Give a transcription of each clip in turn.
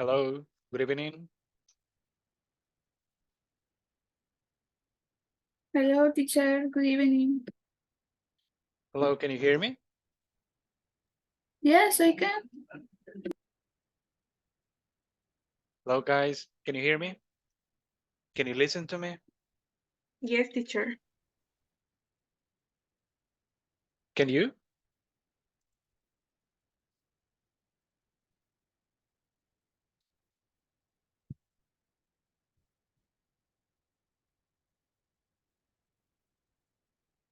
Hello, good evening. Hello, teacher. Good evening. Hello, can you hear me? Yes, I can. Hello, guys, can you hear me? Can you listen to me? Yes, teacher. Can you?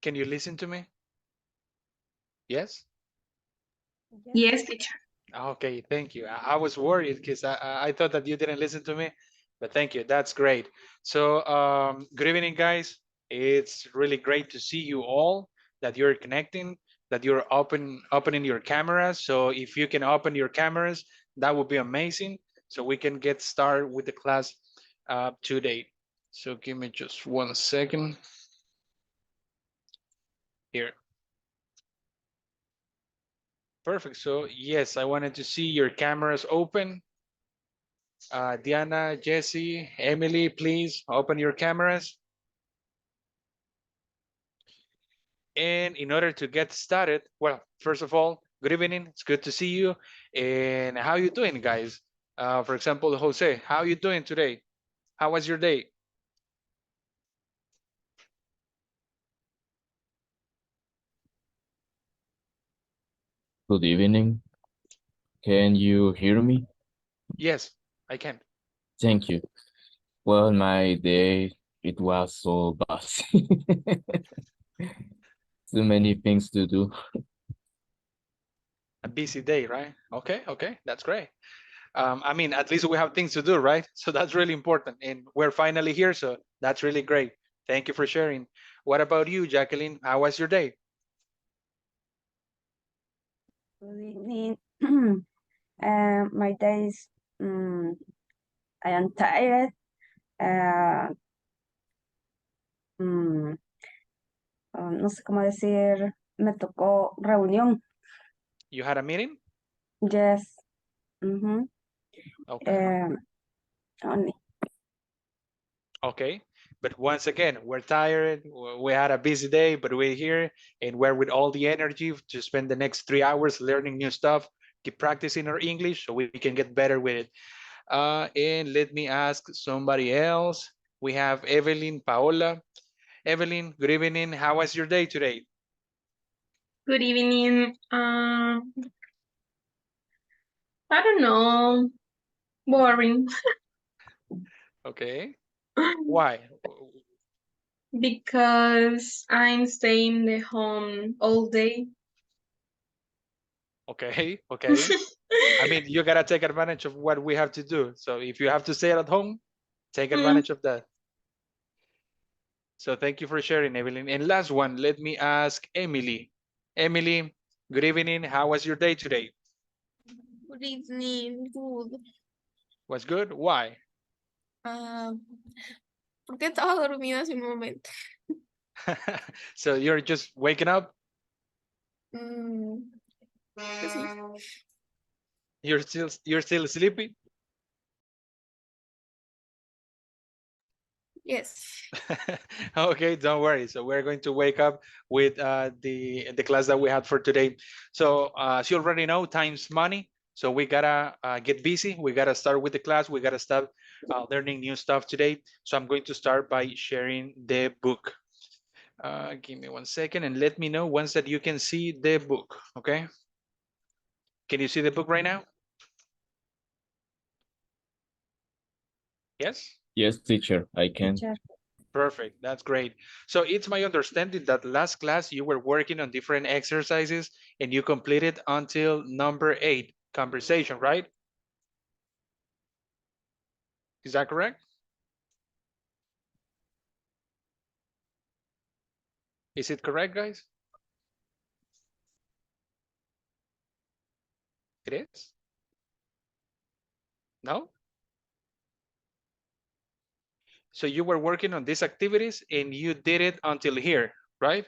Can you listen to me? Yes? Yes, teacher. Okay, thank you. I was worried because I thought that you didn't listen to me, but thank you. That's great. So, good evening, guys. It's really great to see you all, that you're connecting, that you're opening your cameras. So if you can open your cameras, that would be amazing. So we can get started with the class today. So give me just 1 second here. Perfect. So yes, I wanted to see your cameras open. Diana, Jesse, Emily, please open your cameras. And in order to get started, well, first of all, good evening. It's good to see you. And how you doing, guys? For example, Jose, how you doing today? How was your day? Good evening. Can you hear me? Yes, I can. Thank you. Well, my day, it was so bad. Too many things to do. A busy day, right? Okay, okay, that's great. I mean, at least we have things to do, right? So that's really important. And we're finally here, so that's really great. Thank you for sharing. What about you, Jacqueline? How was your day? Good evening. My days, I am tired. Uh, mm, no sé cómo decir, me tocó reunión. You had a meeting? Yes. Mm-hmm. Okay. Only. Okay. But once again, we're tired. We had a busy day, but we're here and we're with all the energy to spend the next 3 hours learning new stuff, keep practicing our English so we can get better with it. And let me ask somebody else. We have Evelyn, Paola. Evelyn, good evening. How was your day today? Good evening. I don't know. Boring. Okay. Why? Because I'm staying the home all day. Okay, okay. I mean, you gotta take advantage of what we have to do. So if you have to stay at home, take Mm, advantage of that. So thank you for sharing, Evelyn. And last one, let me ask Emily. Emily, good evening. How was your day today? Good evening. Good. Was good? Why? Porque estaba dormida hace un momento. So you're just waking up? Que sí. You're still sleepy? Yes. Okay, don't worry. So we're going to wake up with the class that we had for today. So as you already know, time's money. So we gotta get busy. We gotta start with the class. We gotta start learning new stuff today. So I'm going to start by sharing the book. Give me 1 second and let me know once that you can see the book. Okay. Can you see the book right now? Yes. Yes, teacher, I can. Teacher. Perfect. That's great. So it's my understanding that last class you were working on different exercises and you completed until number 8, conversation, right? Is that correct? Is it correct, guys? It is? No? So you were working on these activities and you did it until here, right?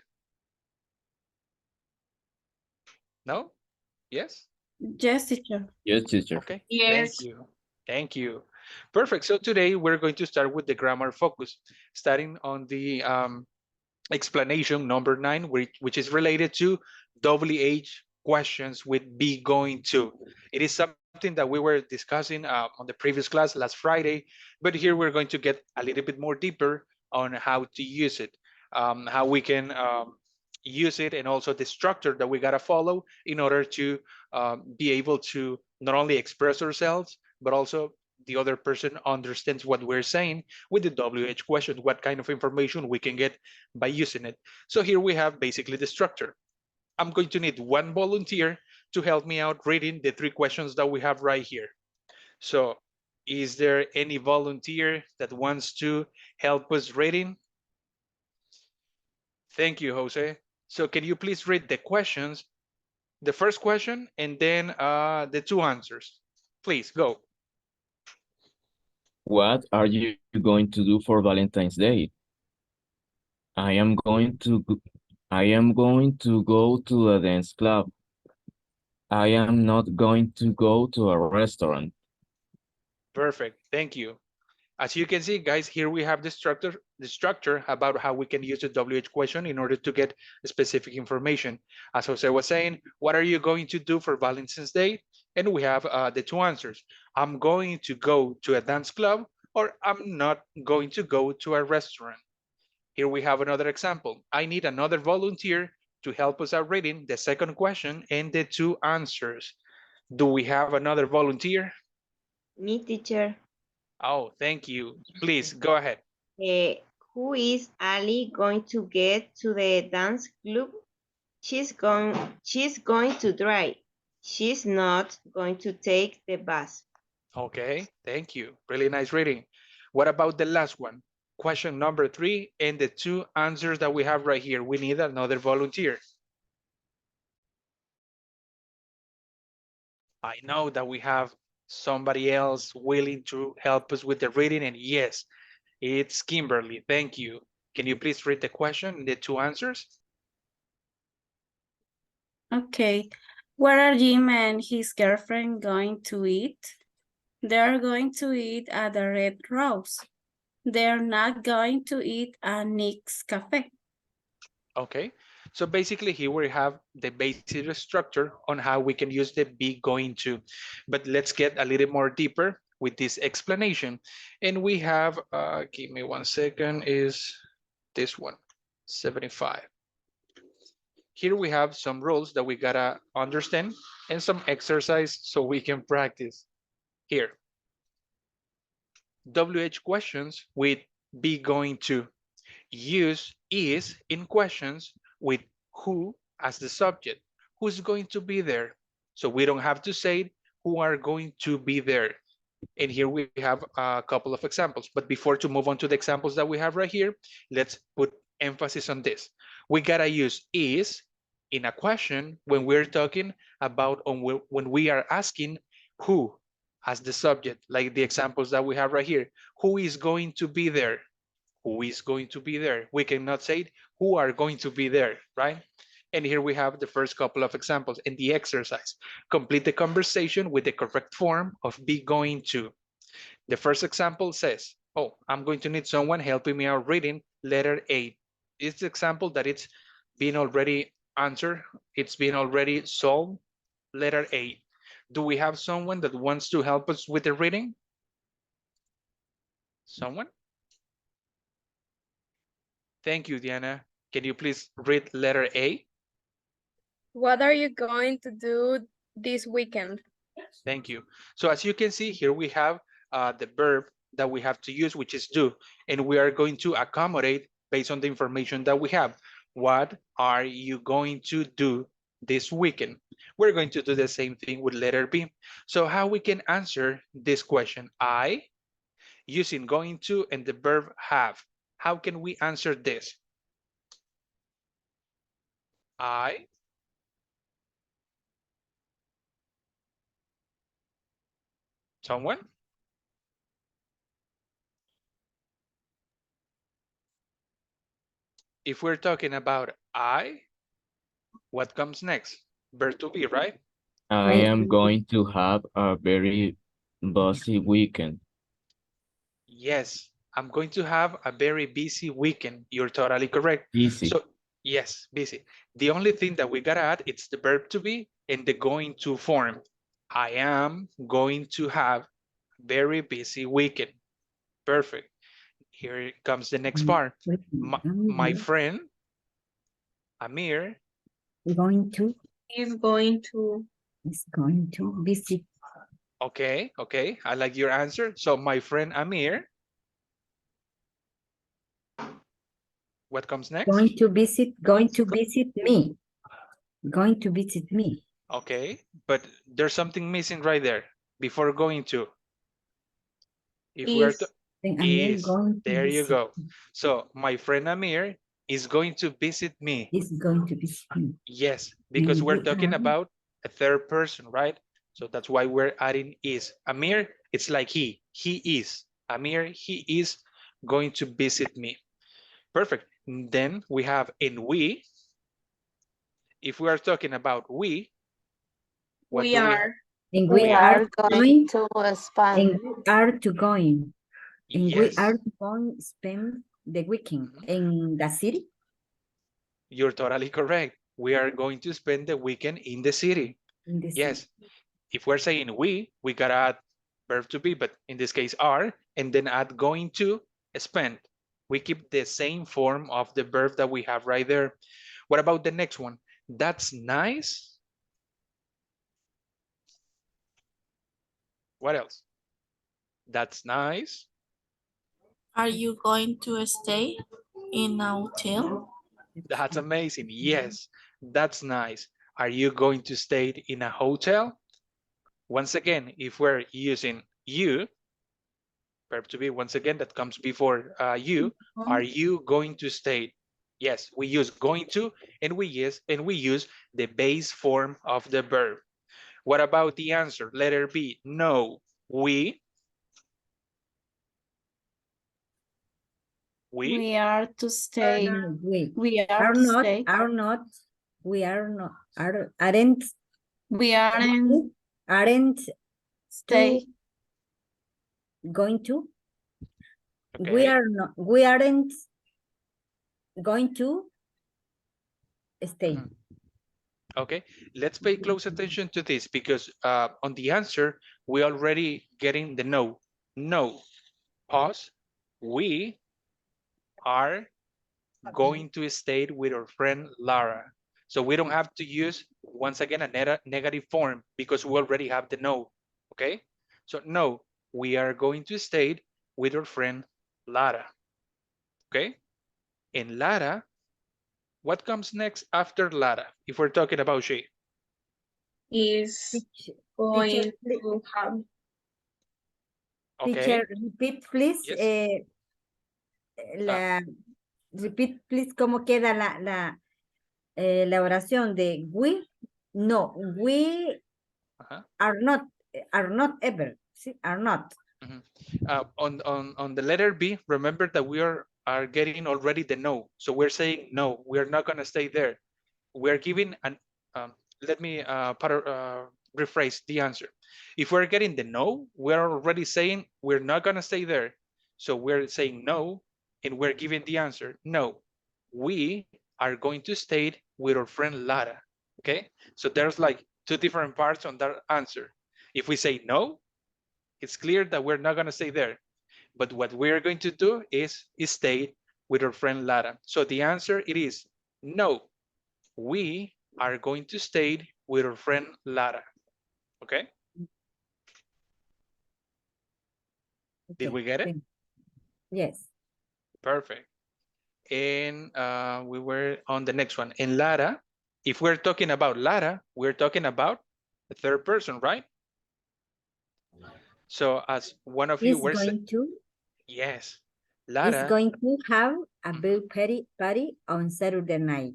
No? Yes? Yes, teacher. Yes, teacher. Okay. Thank yes. you. Thank you. Perfect. So today we're going to start with the grammar focus, starting on the explanation number 9, which is related to WH questions with be going to. It is something that we were discussing on the previous class last Friday, but here we're going to get a little bit more deeper on how to use it, how we can use it, and also the structure that we got to follow in order to be able to not only express ourselves, but also the other person understands what we're saying with the WH question, what kind of information we can get by using it. So here we have basically the structure. I'm going to need one volunteer to help me out reading the 3 questions that we have right here. So is there any volunteer that wants to help us reading? Thank you, Jose. So can you please read the questions, the first question, and then the 2 answers? Please go. What are you going to do for Valentine's Day? I am going to I am going to go to a dance club. I am not going to go to a restaurant. Perfect. Thank you. As you can see, guys, here we have the structure about how we can use the WH question in order to get specific information. As Jose was saying, what are you going to do for Valentine's Day? And we have the 2 answers. I'm going to go to a dance club, or I'm not going to go to a restaurant. Here we have another example. I need another volunteer to help us out reading the second question and the 2 answers. Do we have another volunteer? Me, teacher. Oh, thank you. Please go ahead. Uh, who is Ali going to get to the dance club? She's going to drive. She's not going to take the bus. Okay, thank you. Really nice reading. What about the last one? Question number 3 and the 2 answers that we have right here. We need another volunteer. I know that we have somebody else willing to help us with the reading, and yes, it's Kimberly. Thank you. Can you please read the question and the 2 answers? Okay. Where are Jim and his girlfriend going to eat? They're going to eat at the Red Rose. They're not going to eat at Nick's Cafe. Okay, so basically here we have the basic structure on how we can use the be going to, but let's get a little more deeper with this explanation. And we have, give me 1 second, is this one, 75. Here we have some rules that we gotta understand and some exercise so we can practice. Here, WH questions with be going to. Use is in questions with who as the subject. Who's going to be there? So we don't have to say who are going to be there. And here we have a couple of examples. But before to move on to the examples that we have right here, let's put emphasis on this. We gotta use is in a question when we're talking about when we are asking who as the subject, like the examples that we have right here. Who is going to be there? Who is going to be there? We cannot say who are going to be there, right? And here we have the first couple of examples in the exercise. Complete the conversation with the correct form of be going to. The first example says, oh, I'm going to need someone helping me out reading letter A. It's the example that it's been already answered. It's been already solved. Letter A. Do we have someone that wants to help us with the reading? Someone? Thank you, Diana. Can you please read letter A? What are you going to do this weekend? Thank you. So as you can see here, we have the verb that we have to use, which is do, and we are going to accommodate based on the information that we have. What are you going to do this weekend? We're going to do the same thing with letter B. So how we can answer this question? I, using going to and the verb have. How can we answer this? I. Someone? If we're talking about I, what comes next? Verb to be, right? I am going to have a very busy weekend. Yes, I'm going to have a very busy weekend. You're totally correct. Busy. So yes, busy. The only thing that we gotta add, it's the verb to be and the going to form. I am going to have a very busy weekend. Perfect. Here comes the next part. My friend, Amir, Going to Is going to is going to visit. okay, I like your answer. So my friend Amir, what comes next? Going to visit. Going to visit me. Going to visit me. Okay, but there's something missing right there before going to. If we are to, is Then I'm is, going to there you visit. go. So my friend Amir is going to visit me. Is going to visit me. Yes, because And we're we talking are about a third person, right? So that's why we're adding is. Amir, it's like he is. Amir, he is going to visit me. Perfect. Then we have in we. If we are talking about we, what we do we? are and We we are are going going to and expand. we are to going. And we Yes, are going to spend the weekend in the city. you're totally correct. We are going to spend the weekend in the city. In the city. Yes, if we're saying we gotta add verb to be, but in this case are, and then add going to spend. We keep the same form of the verb that we have right there. What about the next one? That's nice. What else? That's nice. Are you going to stay in a hotel? That's amazing. Yes, that's nice. Are you going to stay in a hotel? Once again, if we're using you, verb to be, once again, that comes before you, are you going to stay? Yes, we use going to, and we use the base form of the verb. What about the answer? Letter B, no. We We are to stay. We We are are to not, stay. we are not, aren't, We aren't aren't stay. going to. okay. We aren't going to stay. Mhm. Okay, let's pay close attention to this because on the answer, we already getting the no. No, pause. We are going to stay with our friend Lara. So we don't have to use, once again, a negative form because we already have the no, okay? So no, we are going to stay with our friend Lara, okay? And Lara, what comes next after Lara, if we're talking about she? is going Teacher, to have Okay, teacher, repeat please. yes. Repeat please cómo queda la oración de we. No, we Uh-huh. are not ever. Sí, are not. On the letter B, remember that we are getting already the no. So we're saying no, we're not gonna stay there. We're giving an, let me rephrase the answer. If we're getting the no, we're already saying we're not gonna stay there. So we're saying no, and we're giving the answer, no, we are going to stay with our friend Lara, okay? So there's like two different parts on that answer. If we say no, it's clear that we're not gonna stay there. But what we're going to do is stay with our friend Lara. So the answer it is no, we are going to stay with our friend Lara. Okay? Did we get it? Yes. Perfect. And we were on the next one. And Lara, if we're talking about Lara, we're talking about the third person, right? So as one of you Is were saying, going to. yes, Is Lara, going to have a big party on Saturday night.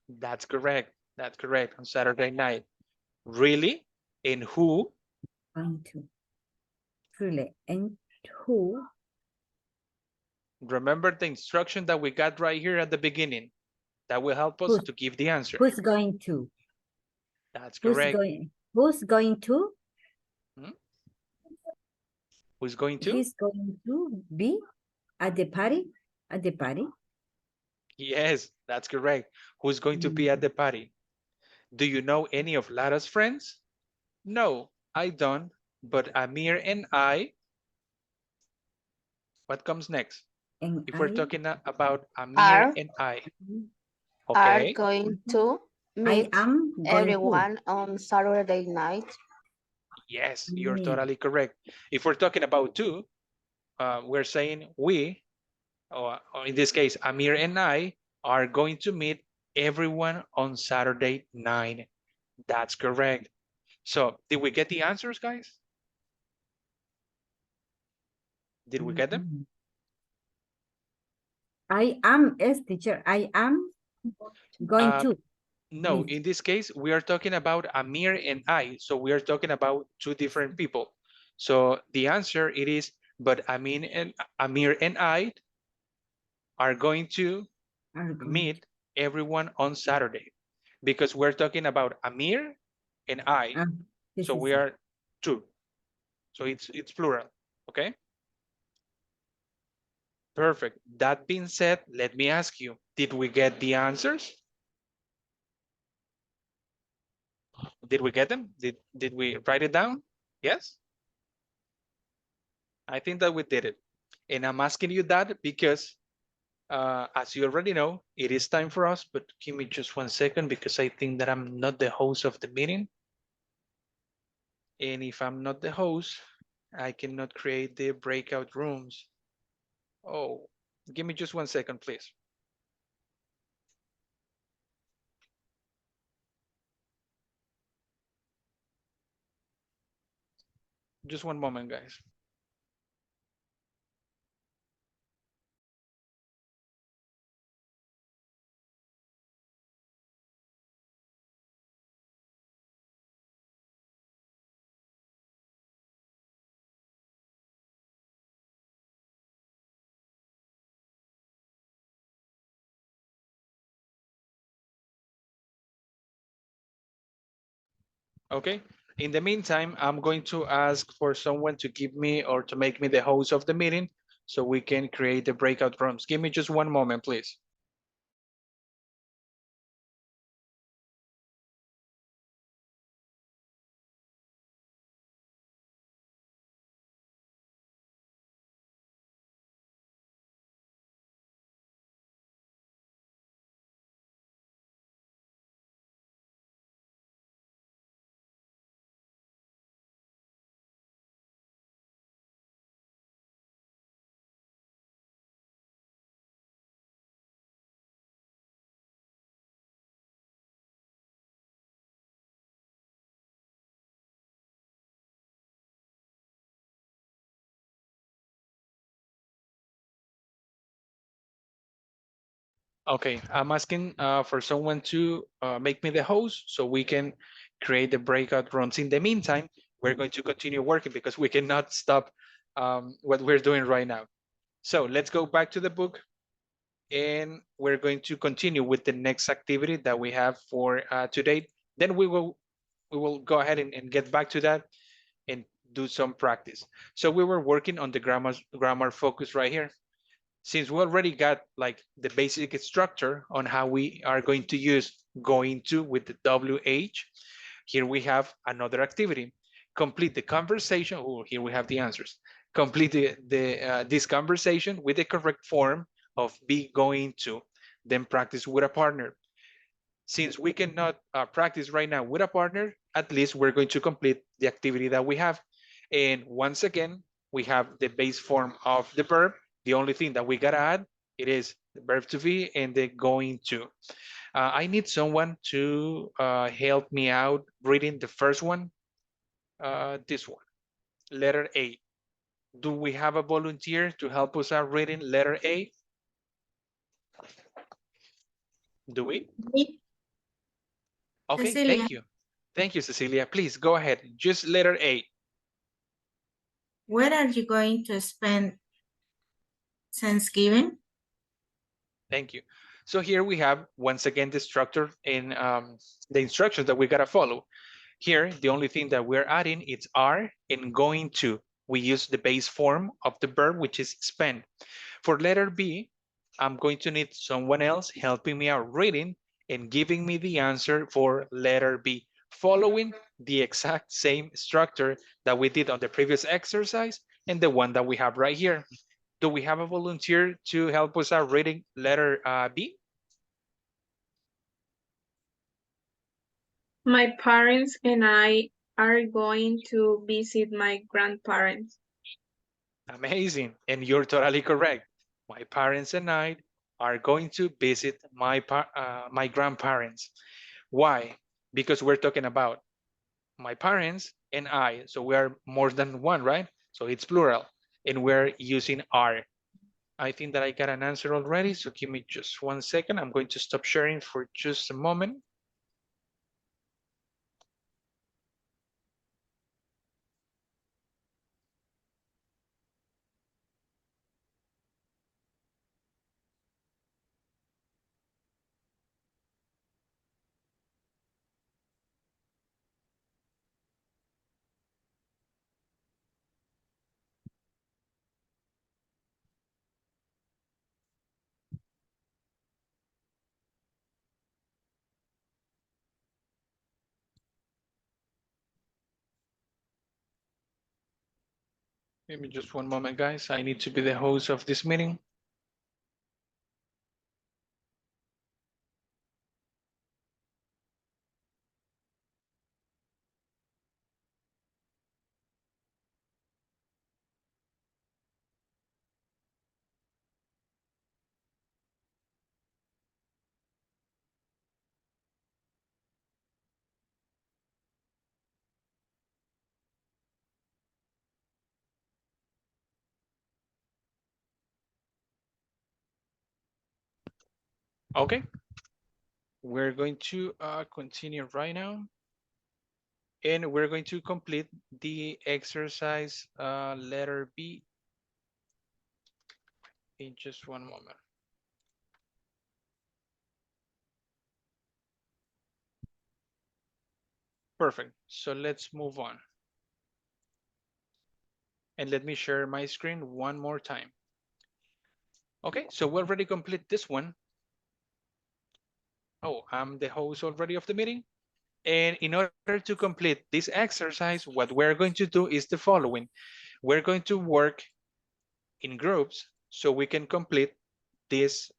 that's correct. That's correct. On Saturday night. Really? And who? Going to. Really. And who? Remember the instruction that we got right here at the beginning. That will help us to give the answer. Who's going to? That's correct. Who's going to? Hmm? Who's going to? He's going to be at the party. At the party. Yes, that's correct. Who's going to be at the party? Do you know any of Lara's friends? No, I don't. But Amir and I, what comes next? And If we're I, talking about Amir Are and I, are okay? going to I meet am going to. everyone on Saturday night. Yes, you're Me. totally correct. If we're talking about two, we're saying we, or in this case, Amir and I, are going to meet everyone on Saturday 9. That's correct. So, did we get the answers, guys? Did we get them? I am, yes, teacher. I am going Uh, to. no, meet. in this case, we are talking about Amir and I. So we are talking about two different people. So the answer it is, but Amir and I are going to Are going meet everyone on Saturday because we're talking about Amir and I. Ah, yes, So yes, we yes. are two. So it's plural. Okay. Perfect. That being said, let me ask you, did we get the answers? Did we get them? Did we write it down? Yes? I think that we did it. And I'm asking you that because as you already know, it is time for us, but give me just 1 second because I think that I'm not the host of the meeting. And if I'm not the host, I cannot create the breakout rooms. Oh, give me just 1 second, please. Just one moment, guys. Okay. In the meantime, I'm going to ask for someone to give me or to make me the host of the meeting so we can create the breakout rooms. Give me just one moment, please. Okay, I'm asking for someone to make me the host so we can create the breakout rooms. In the meantime, we're going to continue working because we cannot stop what we're doing right now. So let's go back to the book and we're going to continue with the next activity that we have for today. Then we will go ahead and get back to that and do some practice. So we were working on the grammar focus right here. Since we already got like the basic structure on how we are going to use going to with the WH, here we have another activity. Complete the conversation. Oh, here we have the answers. Complete this conversation with the correct form of be going to, then practice with a partner. Since we cannot practice right now with a partner, at least we're going to complete the activity that we have. And once again, we have the base form of the verb. The only thing that we gotta add, it is the verb to be and the going to. I need someone to help me out reading the first one, this one, letter A. Do we have a volunteer to help us out reading letter A? Do we? Okay, Cecilia. thank you. Thank you, Cecilia. Please go ahead. Just letter A. Where are you going to spend Thanksgiving? Thank you. So here we have, once again, the structure and the instructions that we gotta follow. Here, the only thing that we're adding is are and going to. we use the base form of the verb, which is spend. For letter B, I'm going to need someone else helping me out reading and giving me the answer for letter B, following the exact same structure that we did on the previous exercise and the one that we have right here. Do we have a volunteer to help us out reading letter B? My parents and I are going to visit my grandparents. Amazing. And you're totally correct. My parents and I are going to visit my grandparents. Why? Because we're talking about my parents and I. So we are more than one, right? So it's plural. And we're using are. I think that I got an answer already. So give me just 1 second. I'm going to stop sharing for just a moment. Give me just one moment, guys. I need to be the host of this meeting. Okay, we're going to continue right now. And we're going to complete the exercise letter B in just one moment. Perfect. So let's move on. And let me share my screen one more time. Okay, so we already complete this one. Oh, I'm the host already of the meeting. And in order to complete this exercise, what we're going to do is the following. We're going to work in groups so we can complete this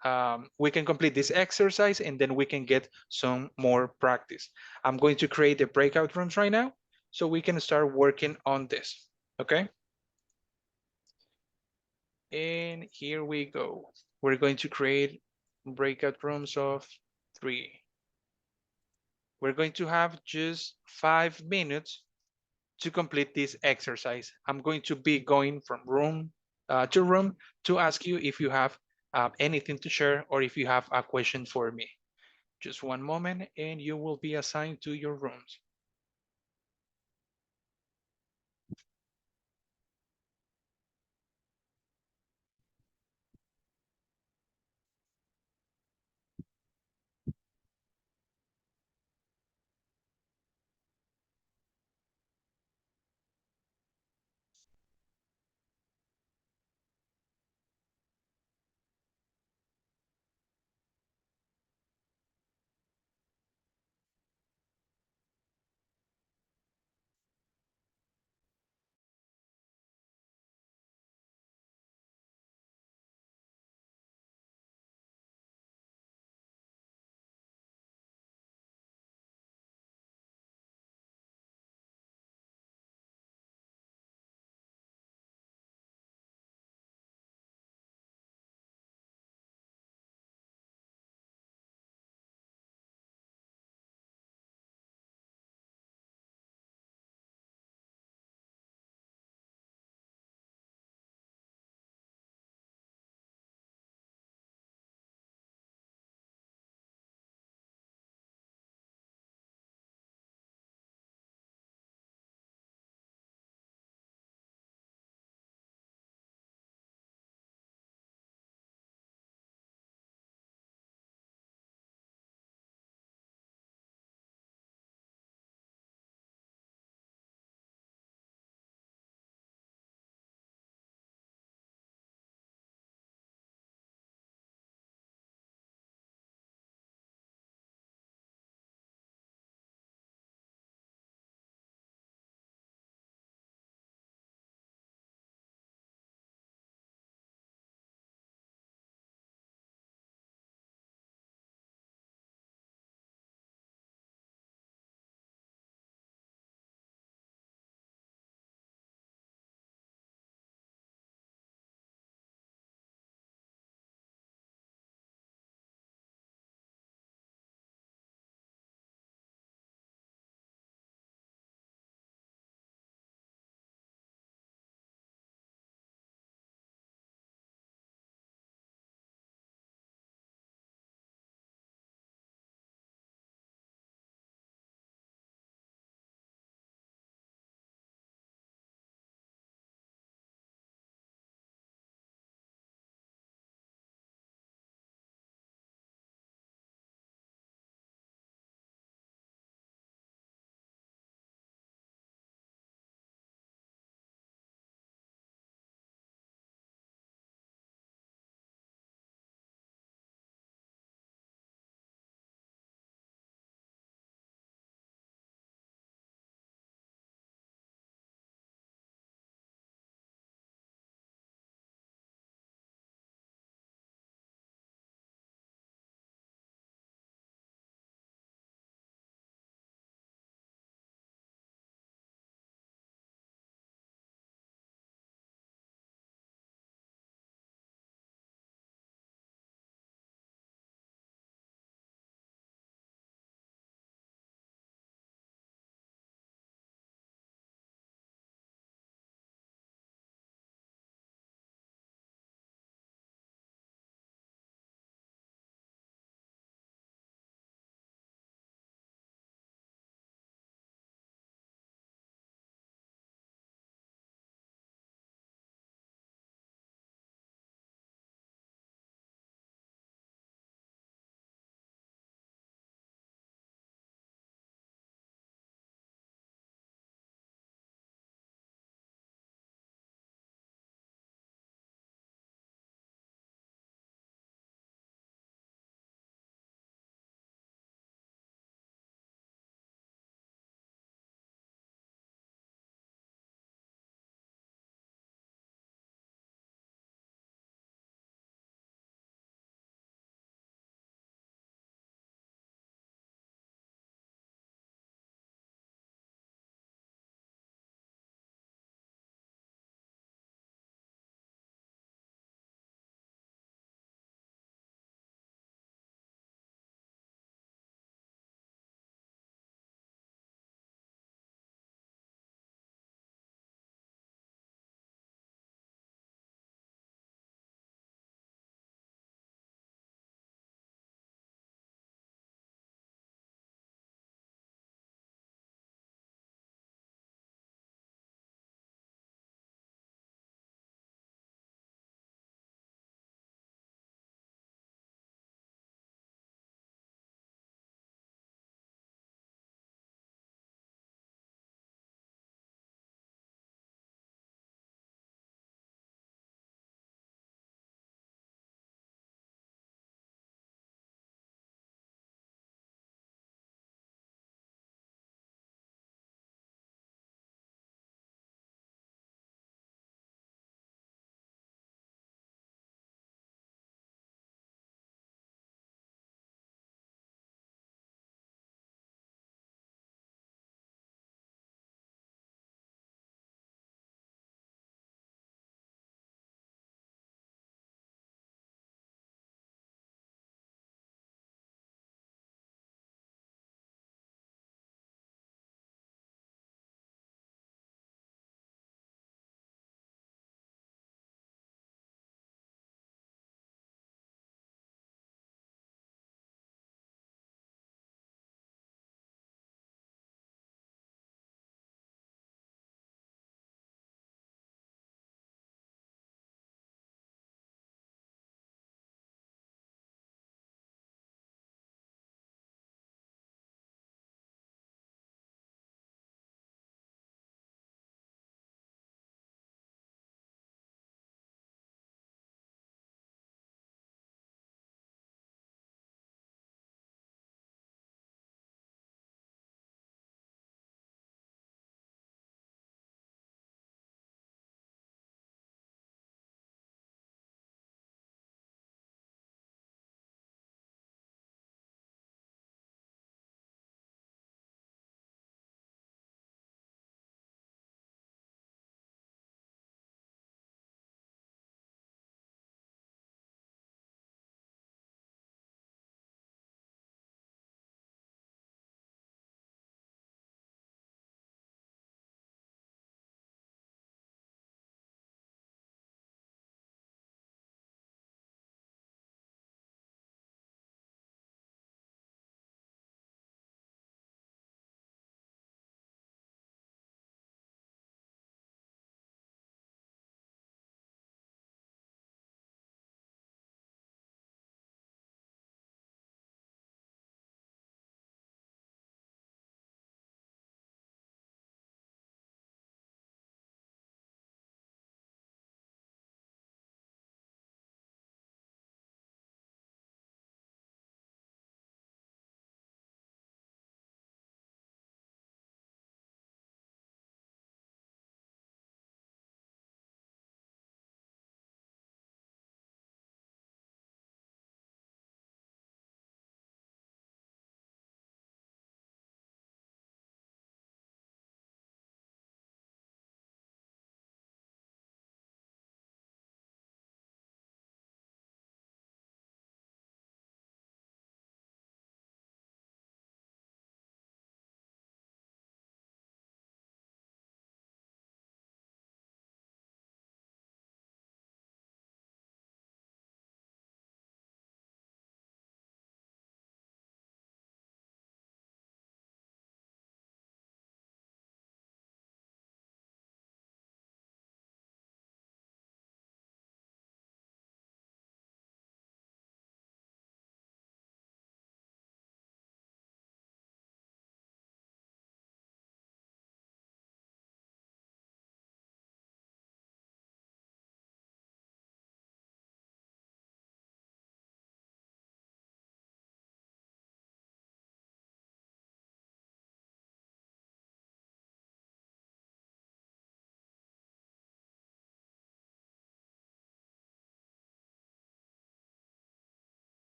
exercise and then we can get some more practice. I'm going to create the breakout rooms right now so we can start working on this, okay? And here we go. We're going to create breakout rooms of 3. We're going to have just 5 minutes to complete this exercise. I'm going to be going from room to room to ask you if you have anything to share or if you have a question for me. Just one moment and you will be assigned to your rooms.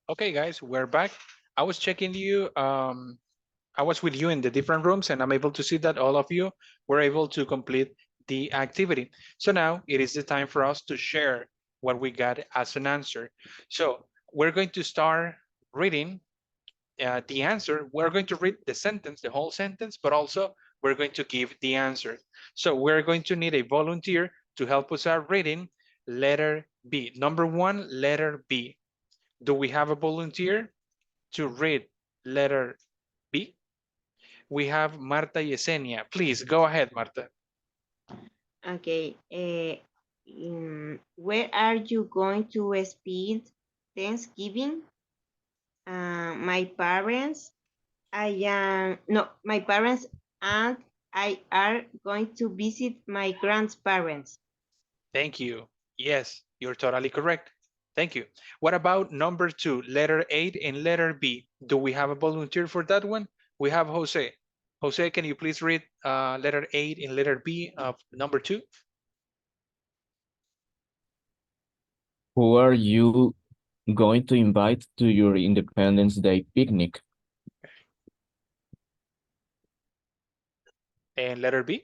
Okay, guys, we're back. I was checking you. I was with you in the different rooms, and I'm able to see that all of you were able to complete the activity. So now it is the time for us to share what we got as an answer. So we're going to start reading the answer. We're going to read the sentence, the whole sentence, but also we're going to give the answer. So we're going to need a volunteer to help us out reading letter B. Number one, letter B. Do we have a volunteer to read letter B? We have Marta Yesenia. Please go ahead, Marta. Okay. Where are you going to spend Thanksgiving? My parents, my parents and I are going to visit my grandparents. Thank you. Yes, you're totally correct. Thank you. What about number two, letter 8 and letter B? Do we have a volunteer for that one? We have Jose. Jose, can you please read letter 8 and letter B of number 2? Who are you going to invite to your Independence Day picnic? And letter B?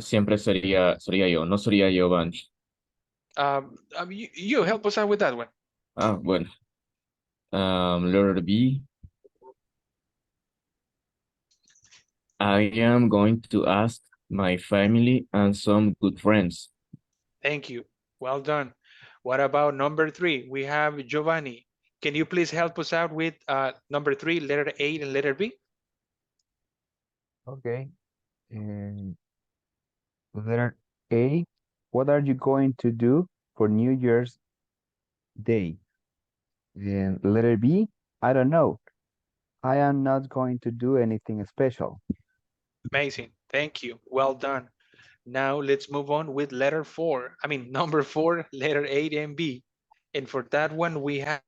Siempre sería yo, no sería Giovanni. You help us out with that one. Ah, bueno. Letter B. I am going to ask my family and some good friends. Thank you. Well done. What about number 3? We have Giovanni. Can you please help us out with number 3, letter 8 and letter B? Okay. And letter A, what are you going to do for New Year's Day? And letter B, I don't know. I am not going to do anything special. Amazing. Thank you. Well done. Now let's move on with letter 4. I mean, number 4, letter 8 and B. And for that one, we have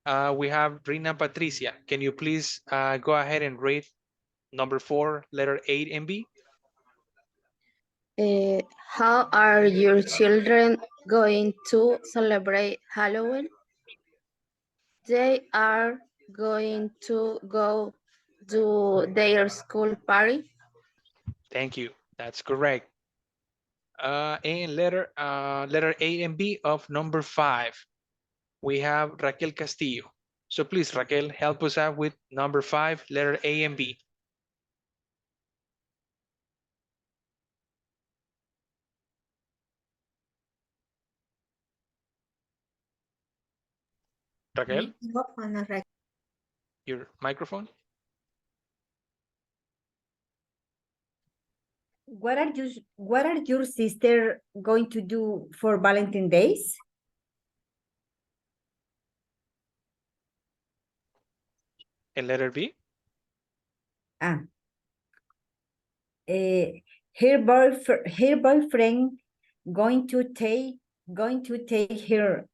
Rina Patricia. Can you please go ahead and read number 4, letter 8 and B? How are your children going to celebrate Halloween? They are going to go to their school party. Thank you. That's correct. And letter A and B of number 5, we have Raquel Castillo. So please, Raquel, help us out with number 5, letter A and B. Raquel, your microphone. What are your sister going to do for Valentine's Days? And letter B? Her boyfriend going to take her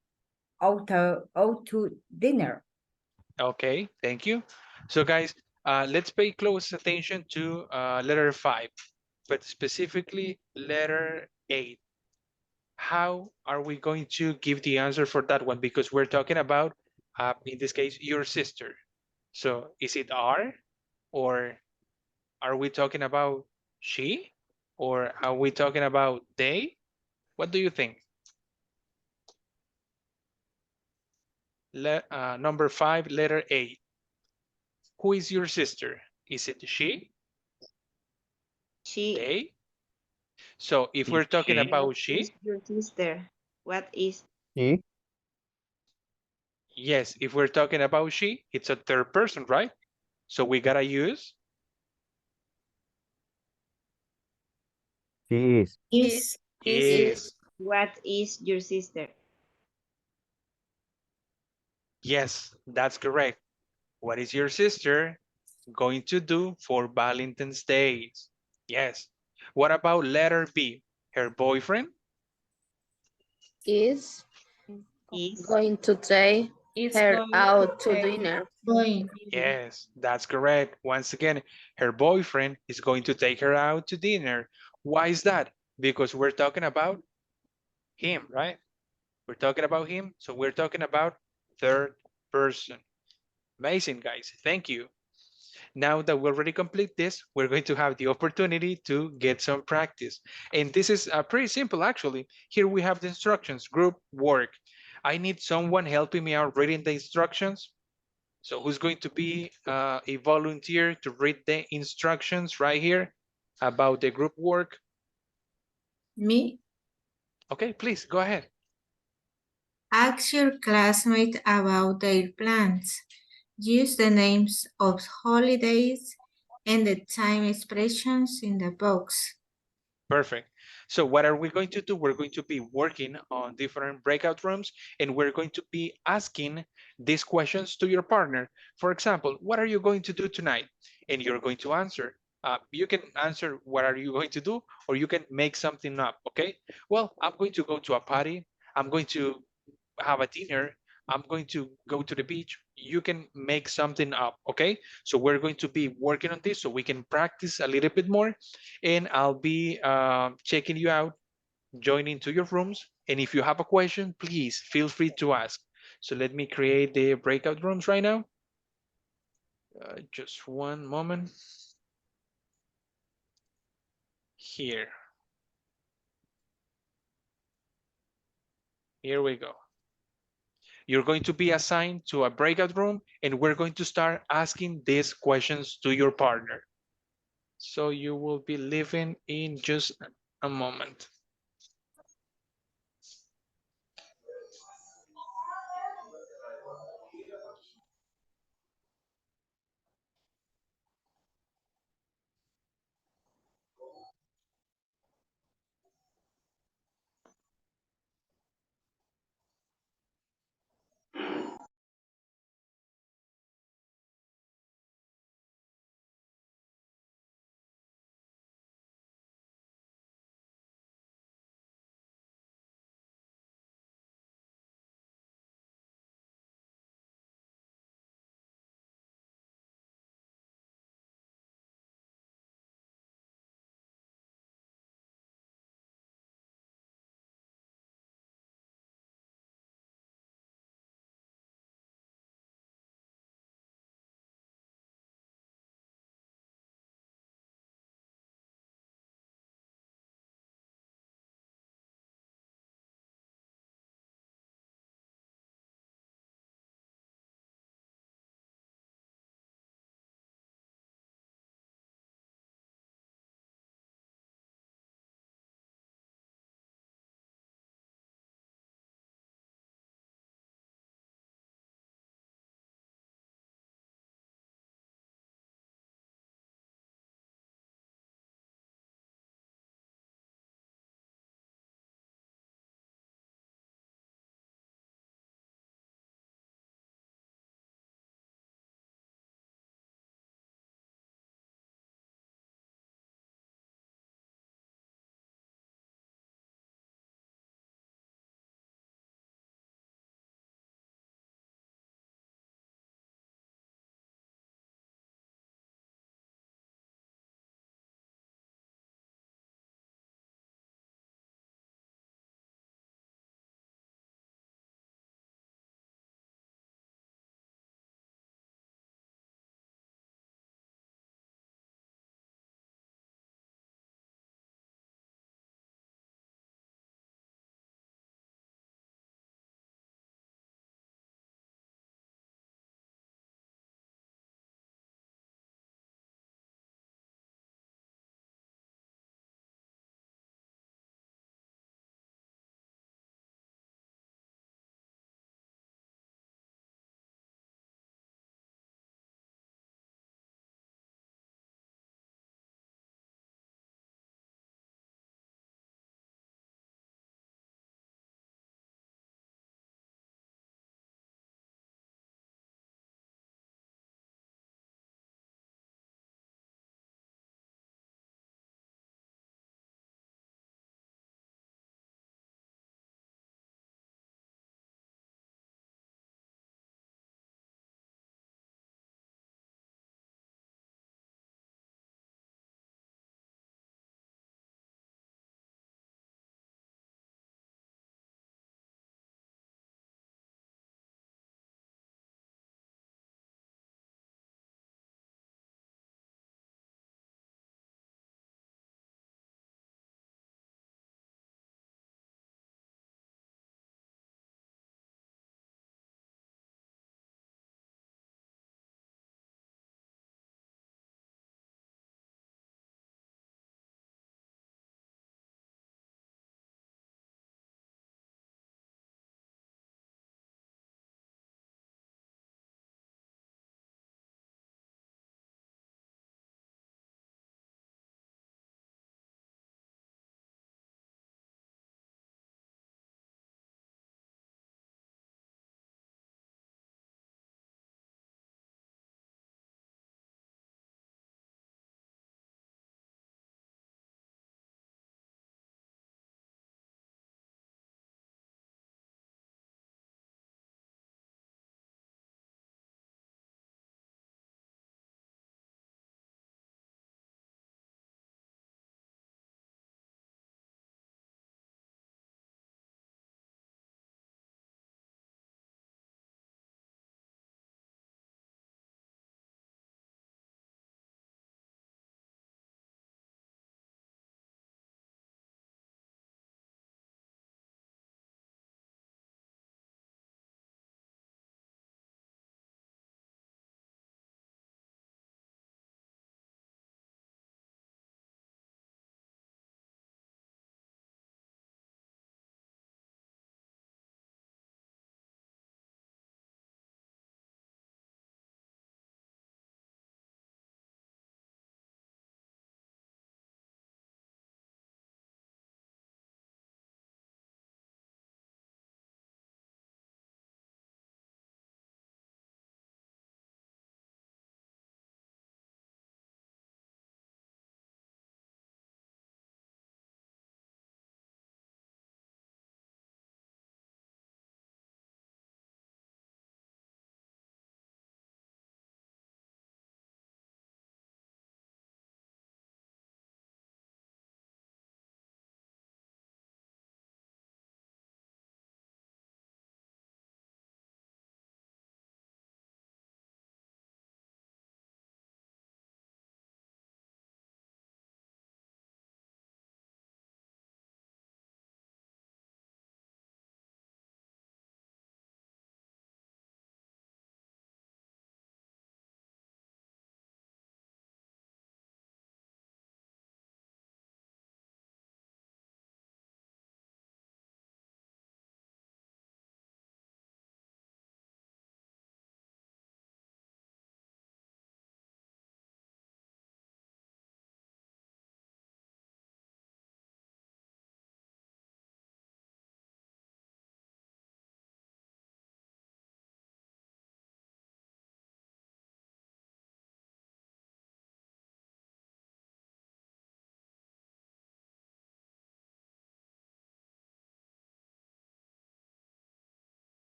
out to dinner. Okay, thank you. So guys, let's pay close attention to letter 5, but specifically letter 8. How are we going to give the answer for that one? Because we're talking about, in this case, your sister. So is it R, or are we talking about she, or are we talking about they? What do you think? Number 5, letter A. Who is your sister? Is it she? She. They? So if we're talking about she, Is your sister? What is? She. yes, if we're talking about she, it's a third person, right? So we gotta use She is. is. What is your sister? Yes, that's correct. What is your sister going to do for Valentine's Day? Yes. What about letter B? Her boyfriend? Is Is going to take It's her going out to to take dinner. Yes, that's correct. Once again, her boyfriend is going to take her out to dinner. Why is that? because we're talking about him, right? We're talking about him, so we're talking about third person. Amazing, guys. Thank you. Now that we already complete this, we're going to have the opportunity to get some practice. And this is pretty simple, actually. Here we have the instructions, group work. I need someone helping me out reading the instructions. So who's going to be a volunteer to read the instructions right here about the group work? Me? Okay, please go ahead. Ask your classmate about their plans. Use the names of holidays and the time expressions in the box. Perfect. So what are we going to do? We're going to be working on different breakout rooms, and we're going to be asking these questions to your partner. For example, what are you going to do tonight? And you're going to answer. You can answer what are you going to do, or you can make something up, okay? Well, I'm going to go to a party. I'm going to have a dinner. I'm going to go to the beach. You can make something up, okay? So we're going to be working on this so we can practice a little bit more, and I'll be checking you out, joining to your rooms. And if you have a question, please feel free to ask. So let me create the breakout rooms right now. Just one moment. Here. Here we go. You're going to be assigned to a breakout room, and we're going to start asking these questions to your partner. So you will be leaving in just a moment.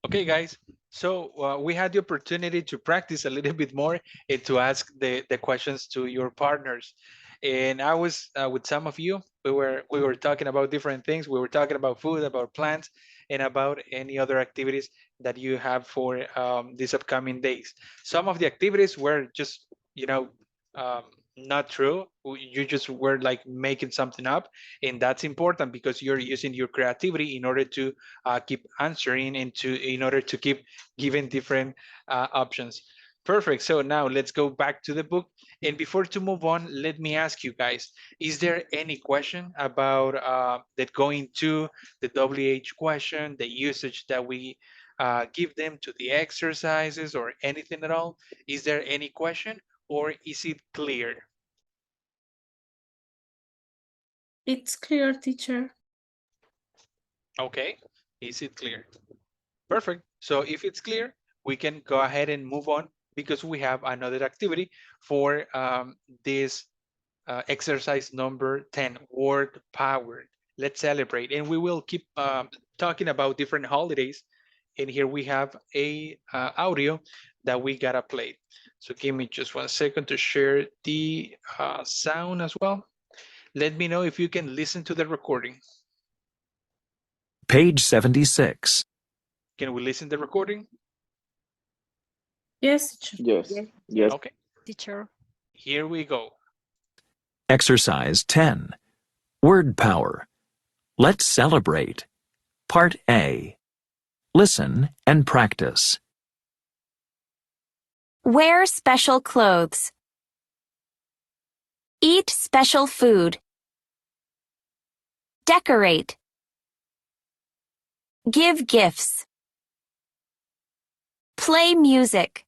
Okay, guys. So we had the opportunity to practice a little bit more and to ask the questions to your partners. And I was with some of you. We were talking about different things. We were talking about food, about plants, and about any other activities that you have for these upcoming days. Some of the activities were just, you know, um, not true. You just were like making something up, and that's important because you're using your creativity in order to keep answering and in order to keep giving different options. Perfect. So now let's go back to the book. And before to move on, let me ask you guys, is there any question about the going to, the WH question, the usage that we give them to the exercises or anything at all? Is there any question or is it clear? It's clear, teacher. Okay, is it clear? Perfect. So if it's clear, we can go ahead and move on because we have another activity for this exercise number 10, word power. Let's celebrate. And we will keep talking about different holidays. And here we have a audio that we gotta play. So give me just 1 second to share the sound as well. Let me know if you can listen to the recording. Page 76. Can we listen to the recording? Yes, teacher. Yes. Yes. Okay. Teacher. Here we go. Exercise 10. Word power. Let's celebrate. Part A. Listen and practice. Wear special clothes. Eat special food. Decorate. Give gifts. Play music.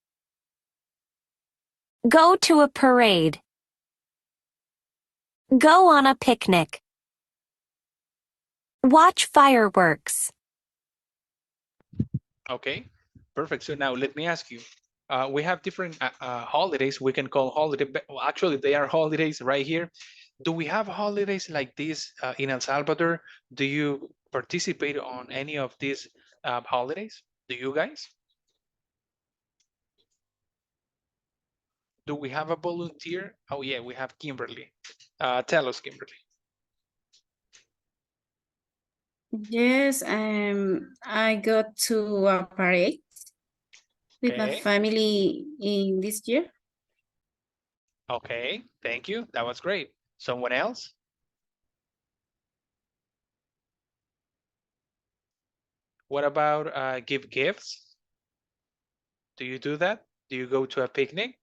Go to a parade. Go on a picnic. Watch fireworks. Okay, perfect. So now let me ask you. We have different holidays we can call holiday. Well, actually, they are holidays right here. Do we have holidays like this in El Salvador? Do you participate on any of these holidays? Do you guys? Do we have a volunteer? Oh yeah, we have Kimberly. Tell us, Kimberly. Yes, I got to a parade with my Okay. family in this year. Okay, thank you. That was great. Someone else? What about give gifts? Do you do that? Do you go to a picnic?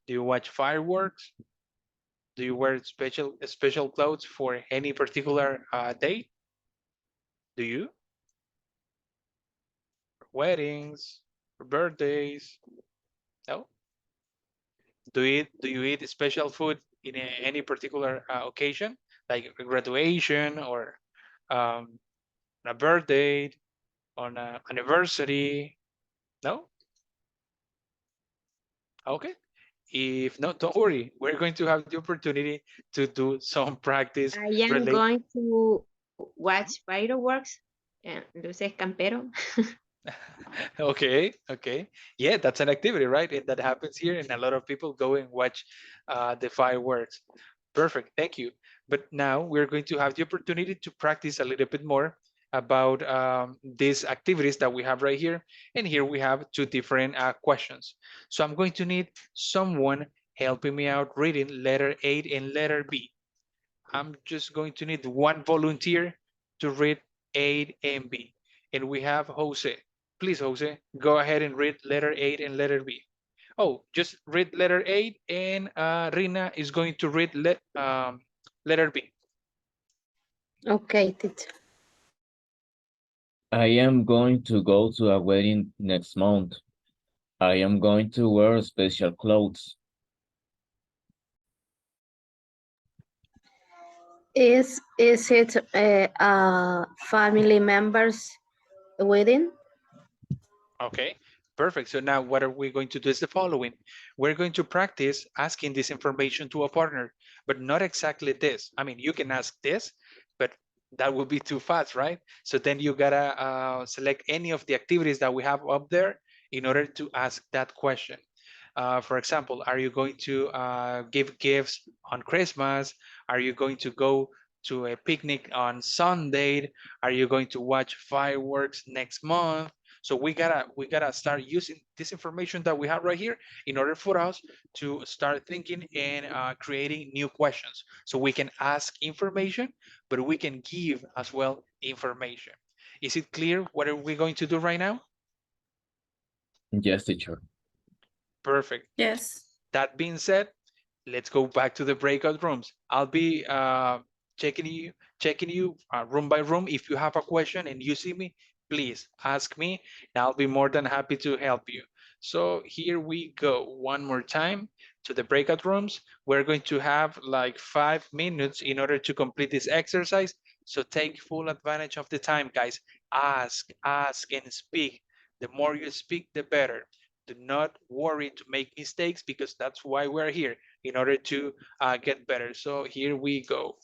Do you watch fireworks? Do you wear special clothes for any particular date? Do you? For weddings, for birthdays? No? Do you eat special food in any particular occasion, like a graduation or um, a birthday, on an anniversary? No? Okay. If not, don't worry. We're going to have the opportunity to do some practice I am relate. going to watch fireworks. Luces Campero. Okay, okay. Yeah, that's an activity, right? That happens here, and a lot of people go and watch the fireworks. Perfect, thank you. But now we're going to have the opportunity to practice a little bit more about these activities that we have right here. And here we have two different questions. So I'm going to need someone helping me out reading letter A and letter B. I'm just going to need one volunteer to read A and B. And we have Jose. Please, Jose, go ahead and read letter A and letter B. Oh, just read letter A, and Rina is going to read letter B. Okay, teacher. I am going to go to a wedding next month. I am going to wear special clothes. Is it a family member's wedding? Okay, perfect. So now what are we going to do is the following. We're going to practice asking this information to a partner, but not exactly this. I mean, you can ask this, but That would be too fast, right? So then you gotta select any of the activities that we have up there in order to ask that question. For example, are you going to give gifts on Christmas? Are you going to go to a picnic on Sunday? Are you going to watch fireworks next month? So we gotta start using this information that we have right here in order for us to start thinking and creating new questions. So we can ask information, but we can give as well information. Is it clear what are we going to do right now? Yes, teacher. Perfect. Yes. That being said, let's go back to the breakout rooms. I'll be checking you room by room. If you have a question and you see me, please ask me, and I'll be more than happy to help you. So here we go. One more time to the breakout rooms. We're going to have like 5 minutes in order to complete this exercise. So take full advantage of the time, guys. Ask, and speak. The more you speak, the better. Do not worry to make mistakes because that's why we're here, in order to get better. So here we go.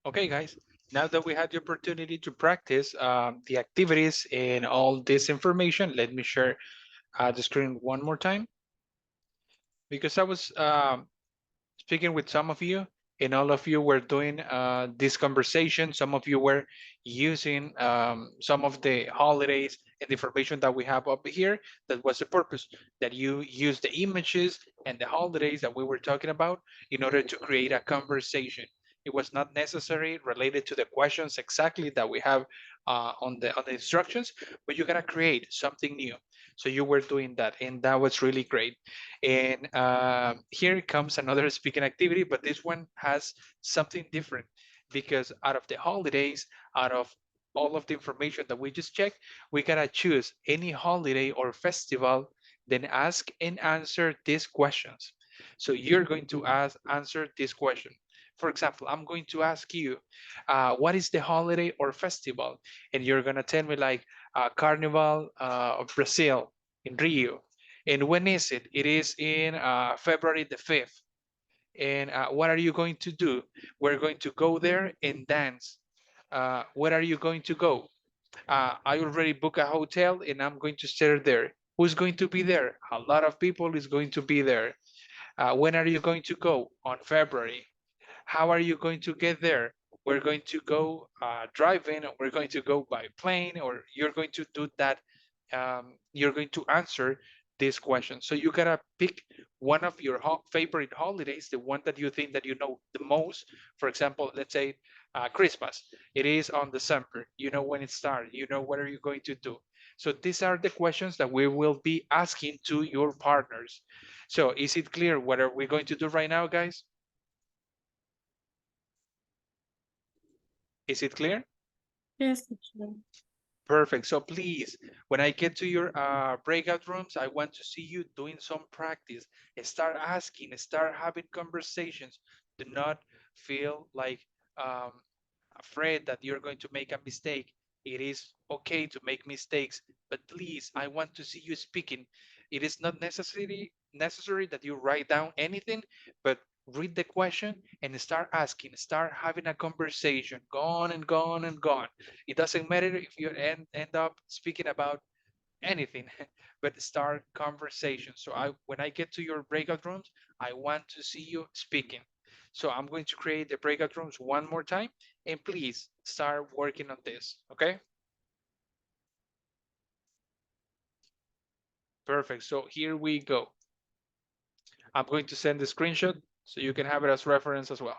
Okay, guys, now that we had the opportunity to practice the activities and all this information, let me share the screen one more time because I was speaking with some of you, and all of you were doing this conversation. Some of you were using some of the holidays and the information that we have up here. That was the purpose, that you use the images and the holidays that we were talking about in order to create a conversation. It was not necessary related to the questions exactly that we have on the instructions, but you gotta create something new. So you were doing that, and that was really great. And here comes another speaking activity, but this one has something different because out of the holidays, out of all of the information that we just checked, we gotta choose any holiday or festival, then ask and answer these questions. So you're going to answer this question. For example, I'm going to ask you, what is the holiday or festival? And you're gonna tell me like Carnival of Brazil in Rio. And when is it? It is in February the 5th. And what are you going to do? We're going to go there and dance. Where are you going to go? I already booked a hotel and I'm going to stay there. Who's going to be there? A lot of people is going to be there. When are you going to go? On February. How are you going to get there? We're going to go driving, or we're going to go by plane, or you're going to do that. You're going to answer this question. So you gotta pick one of your favorite holidays, the one that you think that you know the most. For example, let's say Christmas. It is on December. You know when it starts. You know what are you going to do. So these are the questions that we will be asking to your partners. So is it clear what are we going to do right now, guys? Is it clear? Yes, teacher. Perfect. So please, when I get to your breakout rooms, I want to see you doing some practice. Start asking, start having conversations. Do not feel like um, afraid that you're going to make a mistake. It is okay to make mistakes, but please, I want to see you speaking. It is not necessary that you write down anything, but read the question and start asking, start having a conversation. Go on and go on and go on. It doesn't matter if you end up speaking about anything, but start conversation. So when I get to your breakout rooms, I want to see you speaking. So I'm going to create the breakout rooms one more time, and please start working on this, okay? Perfect. So here we go. I'm going to send the screenshot so you can have it as reference as well.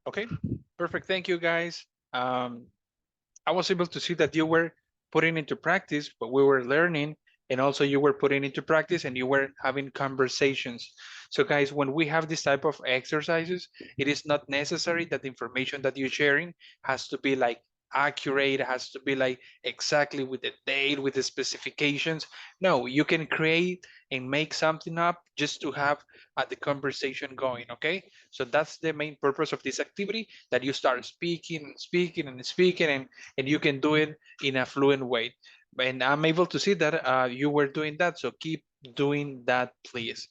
Okay, perfect. Thank you, guys. I was able to see that you were putting into practice what we were learning, and also you were putting into practice and you were having conversations. So guys, when we have this type of exercises, it is not necessary that the information that you're sharing has to be like accurate, has to be like exactly with the date, with the specifications. No, you can create and make something up just to have the conversation going, okay? So that's the main purpose of this activity, that you start speaking and speaking and speaking, and you can do it in a fluent way. And I'm able to see that you were doing that, so keep doing that, please.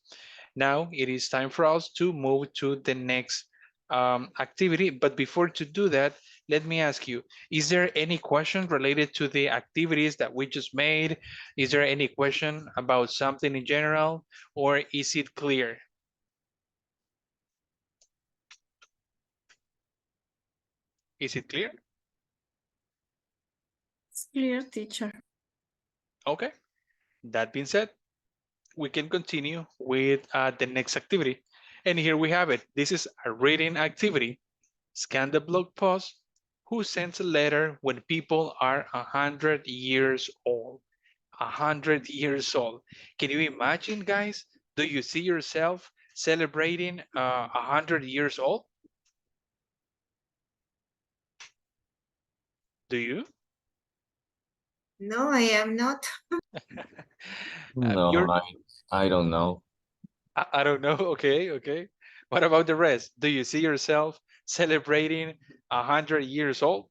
Now it is time for us to move to the next activity. But before to do that, let me ask you, is there any question related to the activities that we just made? Is there any question about something in general, or is it clear? Is it clear? It's clear, teacher. Okay. That being said, we can continue with the next activity. And here we have it. This is a reading activity. Scan the blog post. Who sends a letter when people are 100 years old? 100 years old. Can you imagine, guys? Do you see yourself celebrating 100 years old? Do you? No, I am not. No, You're, I don't know. I don't know. Okay, okay. What about the rest? Do you see yourself celebrating 100 years old?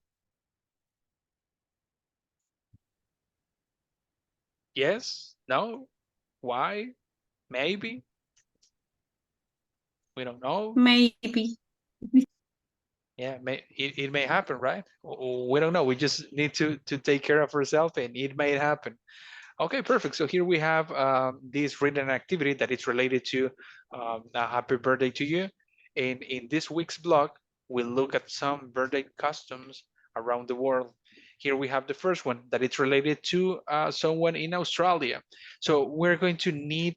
Yes? No? Why? Maybe? We don't know. Maybe. Yeah, it may happen, right? We don't know. We just need to take care of ourselves, and it may happen. Okay, perfect. So here we have this written activity that is related to a happy birthday to you. And in this week's blog, we'll look at some birthday customs around the world. Here we have the first one that it's related to someone in Australia. So we're going to need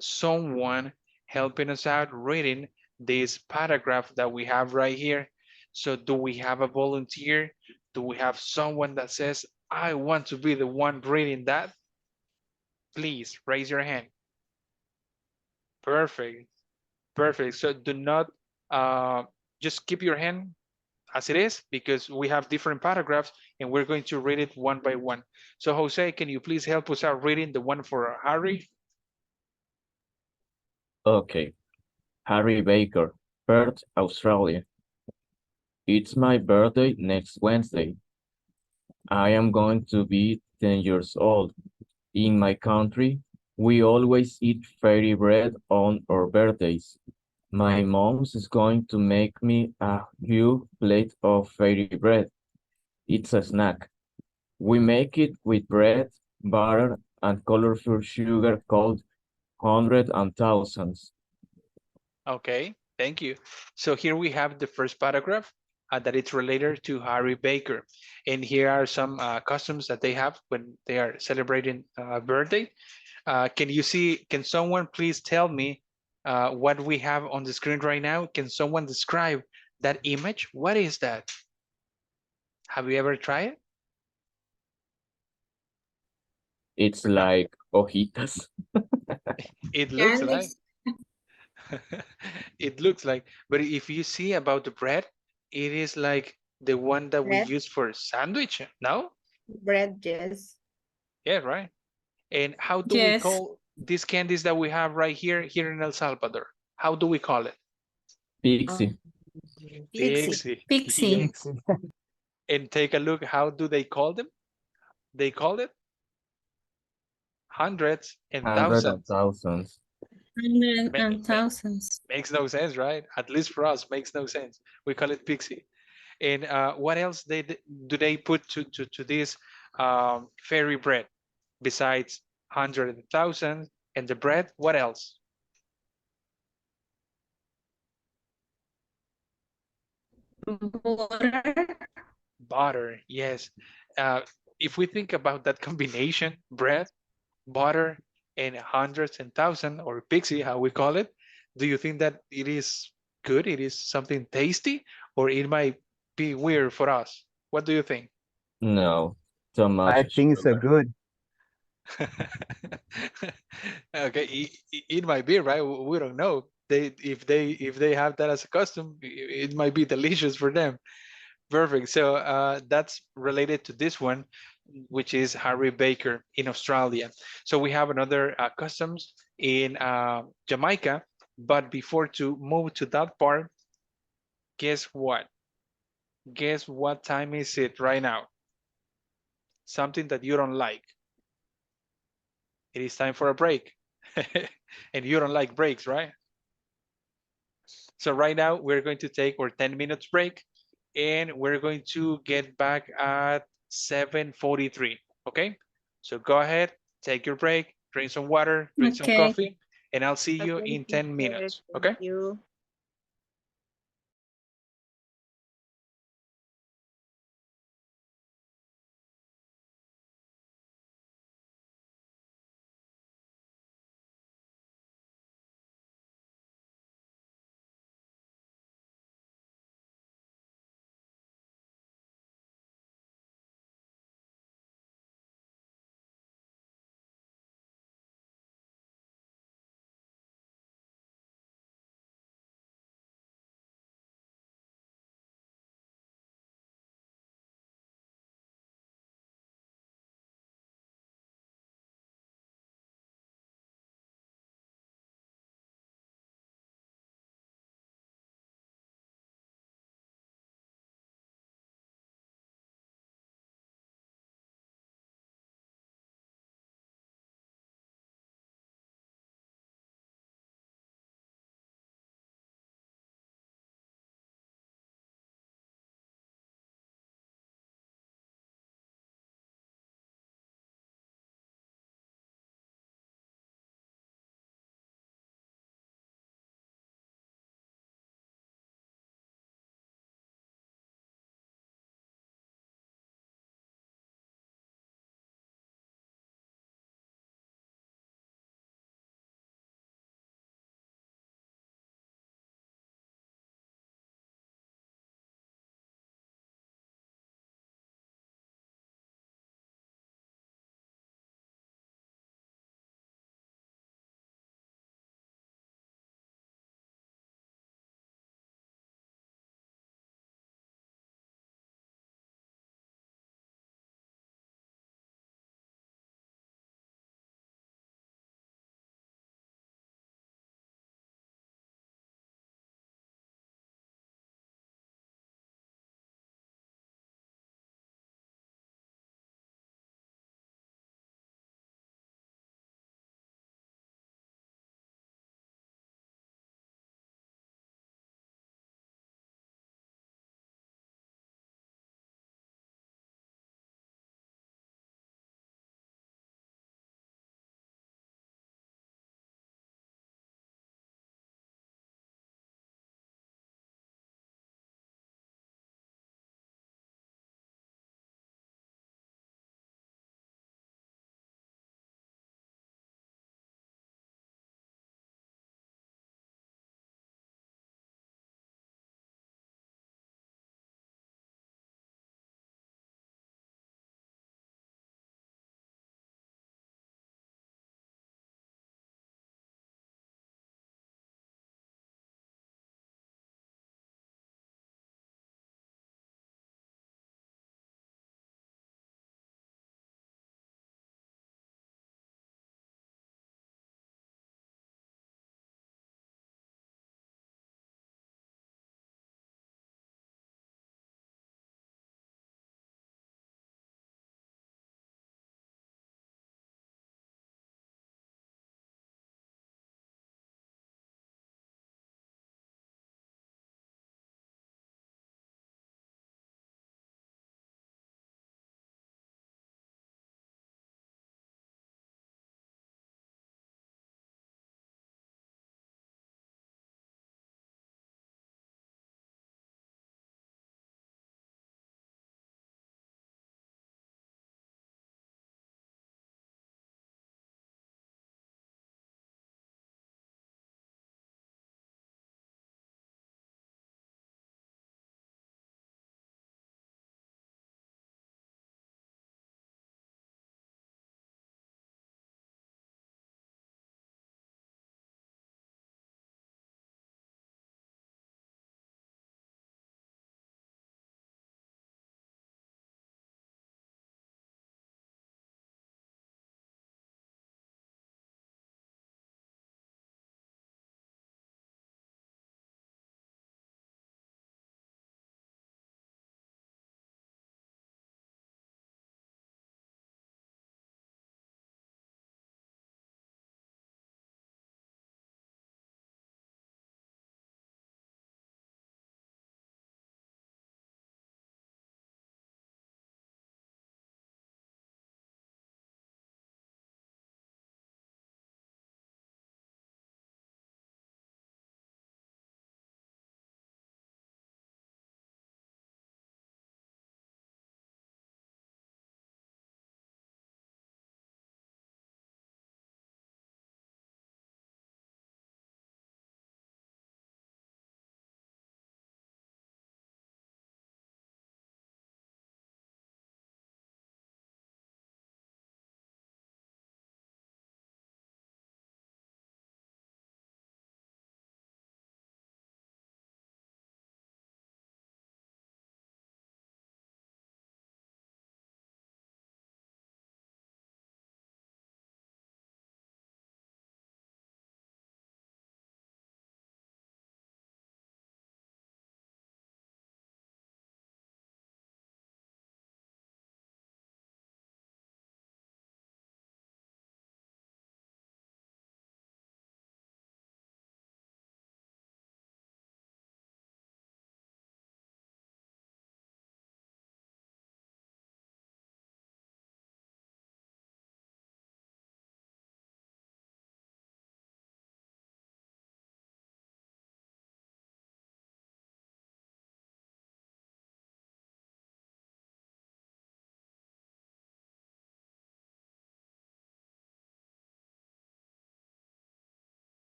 someone helping us out reading this paragraph that we have right here. So do we have a volunteer? Do we have someone that says, I want to be the one reading that? Please raise your hand. Perfect. Perfect. So do not just keep your hand as it is, because we have different paragraphs and we're going to read it one by one. So Jose, can you please help us out reading the one for Harry? Okay. Harry Baker, Perth, Australia. It's my birthday next Wednesday. I am going to be 10 years old. In my country, we always eat fairy bread on our birthdays. My mom's is going to make me a huge plate of fairy bread. It's a snack. We make it with bread, butter, and colorful sugar called hundreds and thousands. Okay, thank you. So here we have the first paragraph that it's related to Harry Baker. And here are some customs that they have when they are celebrating a birthday. Can you see, can someone please tell me what we have on the screen right now? Can someone describe that image? What is that? Have you ever tried it? It's like hojitas. It looks like, Candies. it looks like, but if you see about the bread, it is like the one that we Bread, use for sandwich, no? bread, yes. Yeah, right. And how do we Yes. call these candies that we have right here in El Salvador? How do we call it? Pixie. Pixie. Pixie. Pixie. Yes. And take a look, how do they call them? They call it hundreds and Hundreds and thousands. thousands. Hundreds Ma- and ma- thousands. makes no sense, right? At least for us, makes no sense. We call it pixie. And what else do they put to this fairy bread besides hundred and thousand and the bread? What else? Butter. Butter, yes. Uh, if we think about that combination, bread, butter, and hundreds and thousand, or pixie, how we call it, do you think that it is good? It is something tasty, or it might be weird for us? What do you think? No, so much I think it's a sugar. good. Okay, it might be right. We don't know. If they have that as a custom, it might be delicious for them. Perfect. So that's related to this one, which is Harry Baker in Australia. So we have another customs in Jamaica. But before to move to that part, guess what? Guess what time is it right now? Something that you don't like. It is time for a break. And you don't like breaks, right? So right now we're going to take our 10 minutes break and we're going to get back at 7:43. Okay, so go ahead, take your break, drink some water, drink some Okay. coffee, and I'll see you Okay, in 10 teacher, minutes. thank Okay. you.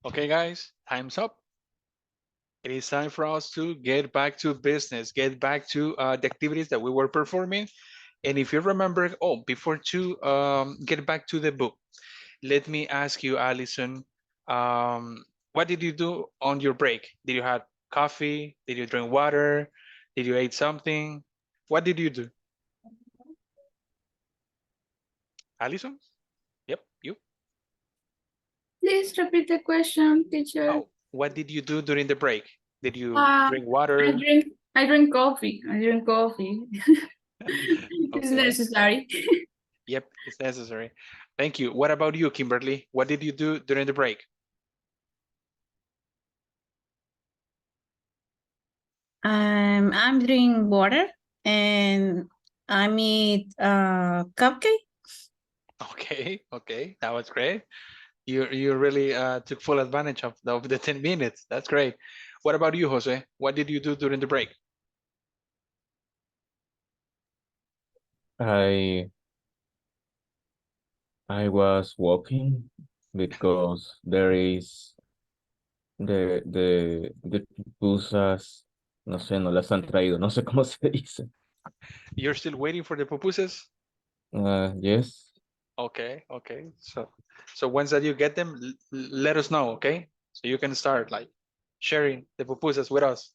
Okay, guys, time's up. It is time for us to get back to business, get back to the activities that we were performing. And if you remember, oh, before to get back to the book, let me ask you, Alison, what did you do on your break? Did you have coffee? Did you drink water? Did you eat something? What did you do? Alison? Yep, you. Please repeat the question, teacher. Oh, what did you do during the break? Did you Uh, drink I water? drink I drink coffee. I drink coffee. It's Okay. necessary. Yep, it's necessary. Thank you. What about you, Kimberly? What did you do during the break? I'm drinking water and I eat cupcake. Okay, okay, that was great. You really took full advantage of the 10 minutes. That's great. What about you, Jose? What did you do during the break? I I was walking because there is the pupusas, no sé, no las han traído, no sé cómo se dice. You're still waiting for the pupusas? Yes. Okay, okay. So once that you get them, let us know, okay? So you can start like sharing the pupusas with us.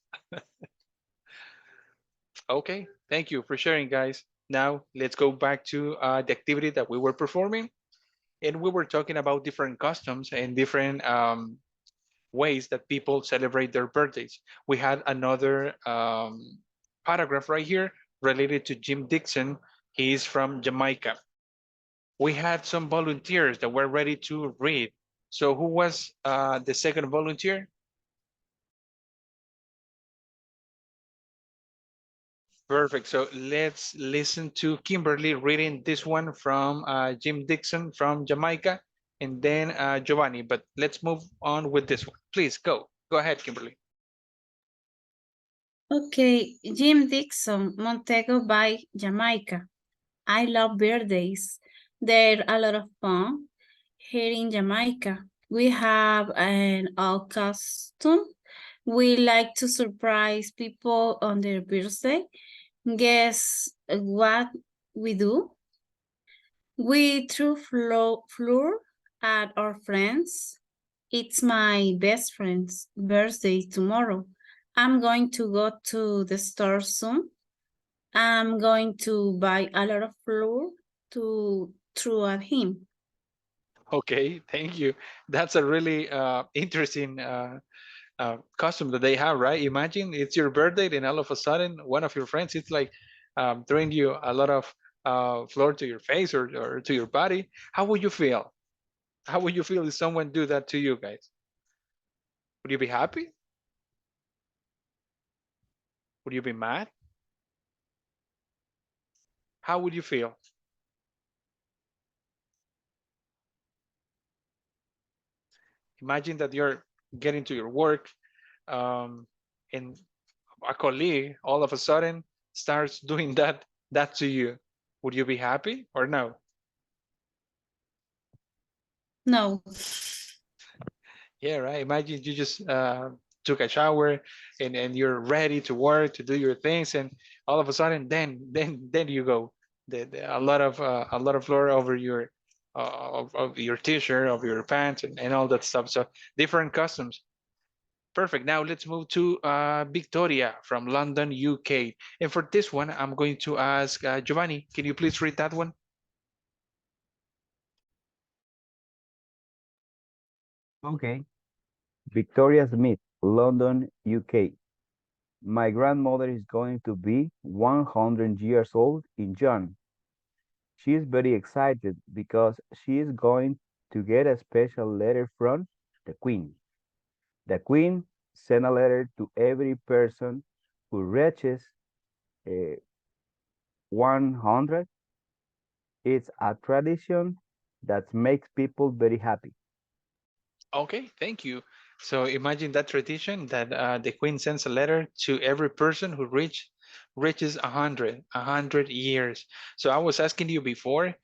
Okay, thank you for sharing, guys. Now let's go back to the activity that we were performing, and we were talking about different customs and different ways that people celebrate their birthdays. We had another paragraph right here related to Jim Dixon. He is from Jamaica. We had some volunteers that were ready to read. So who was the second volunteer? Perfect. So let's listen to Kimberly reading this one from Jim Dixon from Jamaica, and then Giovanni. But let's move on with this one. Please go. Go ahead, Kimberly. Okay, Jim Dixon, Montego Bay, Jamaica. I love birthdays. They're a lot of fun. Here in Jamaica, we have an old custom. We like to surprise people on their birthday. Guess what we do? We throw flour at our friends. It's my best friend's birthday tomorrow. I'm going to go to the store soon. I'm going to buy a lot of flour to throw at him. Okay, thank you. That's a really interesting custom that they have, right? Imagine it's your birthday, and all of a sudden, one of your friends is like throwing you a lot of flour to your face or to your body. How would you feel? How would you feel if someone do that to you guys? Would you be happy? Would you be mad? How would you feel? Imagine that you're getting to your work and a colleague all of a sudden starts doing that to you. Would you be happy or no? No. Yeah, right. Imagine you just took a shower and you're ready to work to do your things, and all of a sudden, then you go a lot of flour over your of your t-shirt, of your pants, and all that stuff. So different customs. Perfect. Now let's move to Victoria from London, UK. And for this one, I'm going to ask Giovanni. Can you please read that one? Okay. Victoria Smith, London, UK. My grandmother is going to be 100 years old in June. She is very excited because she is going to get a special letter from the Queen. The Queen sent a letter to every person who reaches 100. It's a tradition that makes people very happy. Okay, thank you. So imagine that tradition that the Queen sends a letter to every person who reaches 100 years. So I was asking you before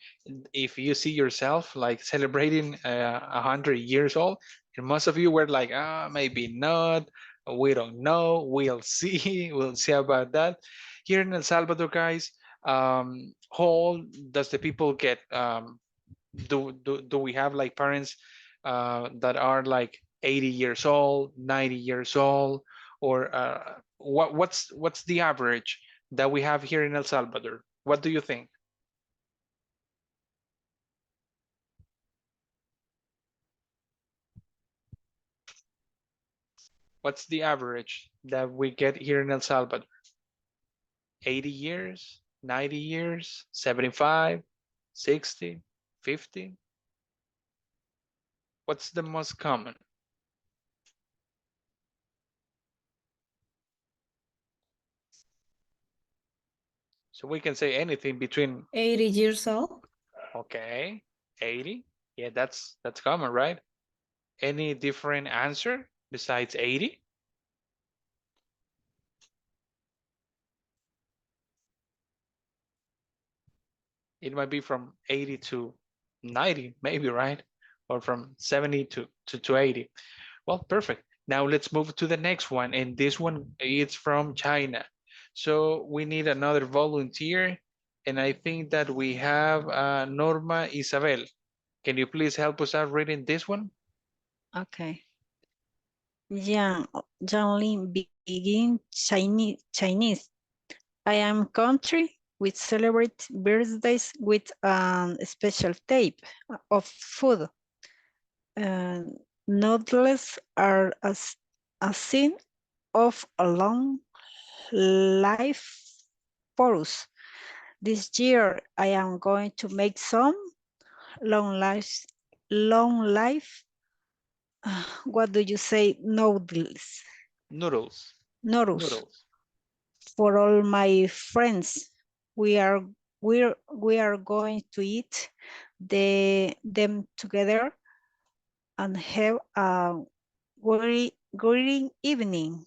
if you see yourself like celebrating 100 years old, And most of you were like, maybe not. We don't know. We'll see. We'll see about that. Here in El Salvador, guys, how old does the people get? Do we have like parents that are like 80 years old, 90 years old, or what's the average that we have here in El Salvador? What do you think? What's the average that we get here in El Salvador? 80 years, 90 years, 75, 60, 50? What's the most common? So we can say anything between 80 years old. okay, 80. Yeah, that's common, right? Any different answer besides 80? It might be from 80 to 90, maybe, right? Or from 70 to 80. Well, perfect. Now let's move to the next one. And this one is from China. So we need another volunteer. And I think that we have Norma Isabel. Can you please help us out reading this one? Okay. Jiangling begin Chinese. I am country with celebrate birthdays with a special type of food. Noodles are a sign of a long life for us. This year I am going to make some long life. What do you say? Noodles. Noodles. Noodles. For all my friends. We are going to eat them together and have a great evening.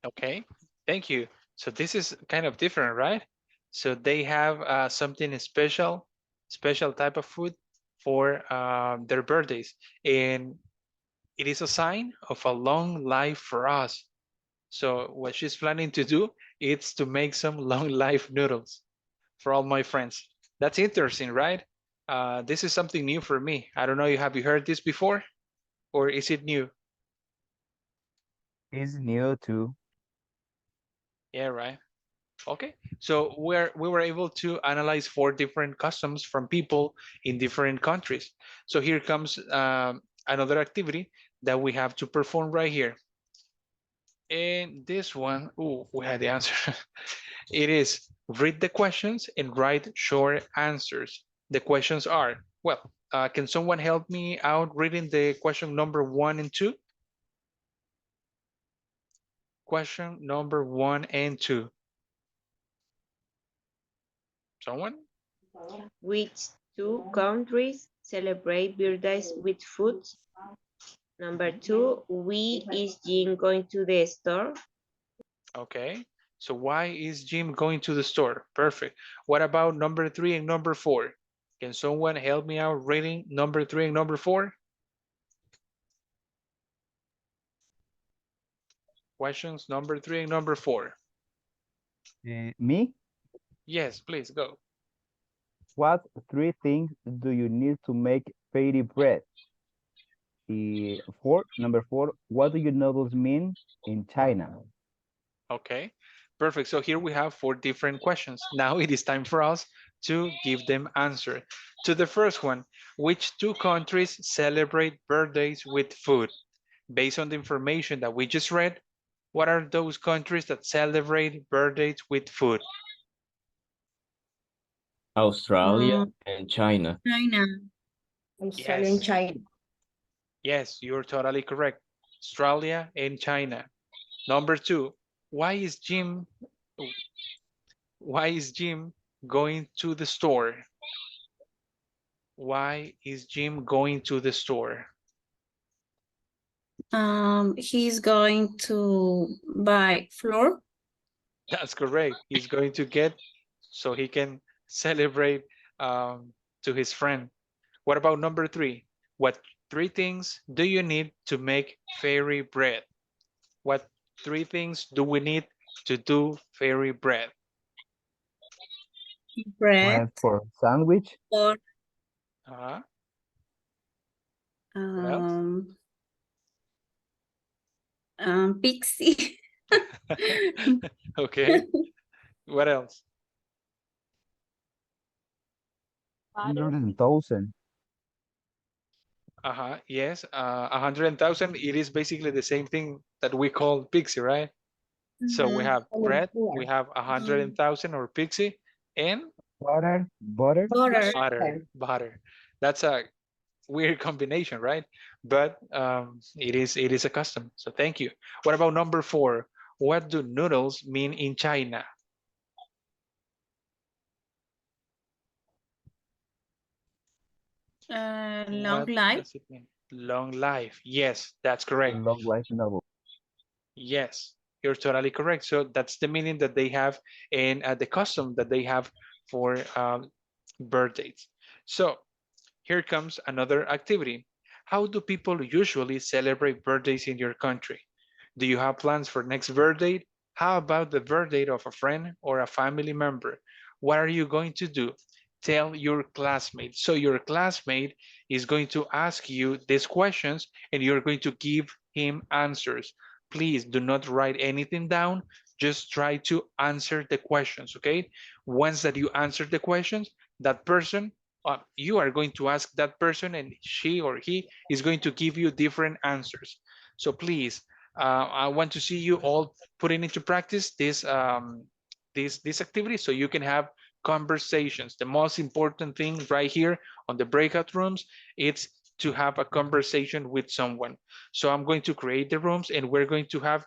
Okay, thank you. So this is kind of different, right? So they have something special type of food for their birthdays. And it is a sign of a long life for us. So what she's planning to do is to make some long life noodles for all my friends. That's interesting, right? This is something new for me. I don't know, have you heard this before? Or is it new? It's new too. Yeah, right. Okay, so we were able to analyze 4 different customs from people in different countries. So here comes another activity that we have to perform right here. And this one, oh, we had the answer. It is read the questions and write short answers. The questions are, well, can someone help me out reading the question number 1 and 2? Question number 1 and 2. Someone? Which 2 countries celebrate birthdays with food? Number 2, why is Jim going to the store? Okay, so why is Jim going to the store? Perfect. What about number 3 and number 4? Can someone help me out reading number 3 and number 4? Questions number 3 and number 4. Me? Yes, please go. What 3 things do you need to make fairy bread? Number 4, what do you noodles mean in China? Okay, perfect. So here we have 4 different questions. Now it is time for us to give them answer. To the first one, which 2 countries celebrate birthdays with food? Based on the information that we just read, what are those countries that celebrate birthdays with food? Australia and China. China. Australia and Yes. China. Yes, you're totally correct. Australia and China. Number 2, why is Jim going to the store? Why is Jim going to the store? He's going to buy flour. That's correct. He's going to get so he can celebrate to his friend. What about number 3? What 3 things do you need to make fairy bread? What 3 things do we need to do fairy bread? Bread Bread for sandwich. or Uh, what else? um, pixie. Okay. What else? 100,000. Yes. 100,000. It is basically the same thing that we call pixie, right? So we have bread, we have 100,000 or pixie, and Butter. Butter. Butter. butter. That's a weird combination, right? But it is a custom. So thank you. What about number 4? What do noodles mean in China? Long What life. does it mean? Long life. Yes, that's correct. Long life novel. Yes, you're totally correct. So that's the meaning that they have and the custom that they have for birthdays. So here comes another activity. How do people usually celebrate birthdays in your country? Do you have plans for next birthday? How about the birthday of a friend or a family member? What are you going to do? Tell your classmate. So your classmate is going to ask you these questions and you're going to give him answers. Please do not write anything down. Just try to answer the questions, okay? Once that you answer the questions, that person, you are going to ask that person and she or he is going to give you different answers. So please, I want to see you all putting into practice this activity so you can have conversations. The most important thing right here on the breakout rooms, it's to have a conversation with someone. So I'm going to create the rooms and we're going to have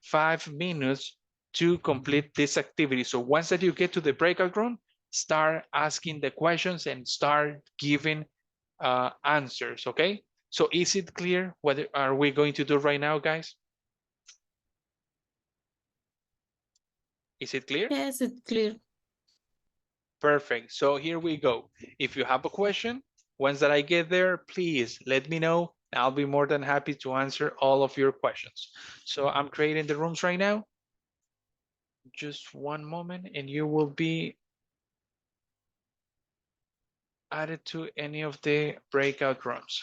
5 minutes to complete this activity. So once that you get to the breakout room, start asking the questions and start giving answers, okay? So is it clear what are we going to do right now, guys? Is it clear? Yes, it's clear. Perfect. So here we go. If you have a question, once that I get there, please let me know. I'll be more than happy to answer all of your questions. So I'm creating the rooms right now. Just one moment and you will be added to any of the breakout rooms.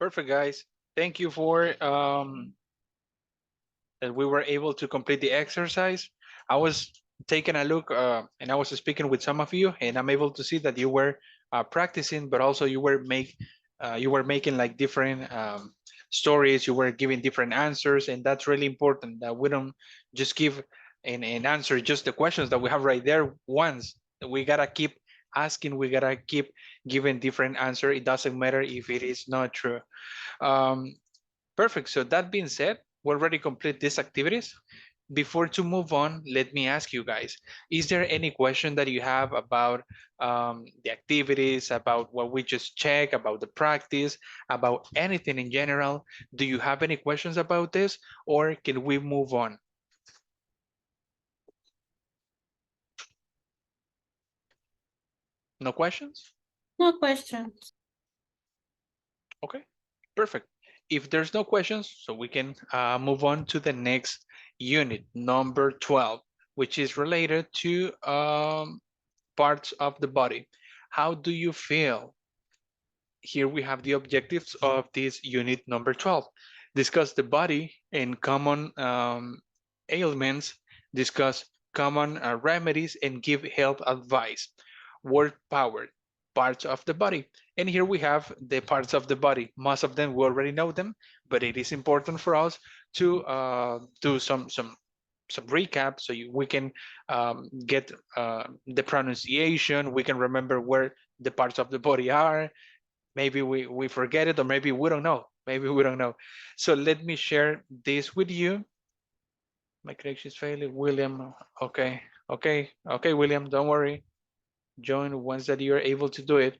Perfect, guys. Thank you for that we were able to complete the exercise. I was taking a look and I was speaking with some of you, and I'm able to see that you were practicing, but also you were making like different stories. You were giving different answers, and that's really important that we don't just give an answer just the questions that we have right there once. We gotta keep asking. We gotta keep giving different answer. It doesn't matter if it is not true. Um, Perfect. So that being said, we already complete these activities. Before to move on, let me ask you guys, is there any question that you have about the activities, about what we just checked, about the practice, about anything in general? Do you have any questions about this, or can we move on? No questions? No questions. Okay, perfect. If there's no questions, so we can move on to the next unit, number 12, which is related to parts of the body. How do you feel? Here we have the objectives of this unit number 12. Discuss the body and common ailments, discuss common remedies, and give health advice. Word power, parts of the body. And here we have the parts of the body. Most of them, we already know them, but it is important for us to do some recap so we can get the pronunciation. We can remember where the parts of the body are. Maybe we forget it, or maybe we don't know. Maybe we don't know. So let me share this with you. My connection is failing. William, okay, okay, William, don't worry. Join once that you're able to do it.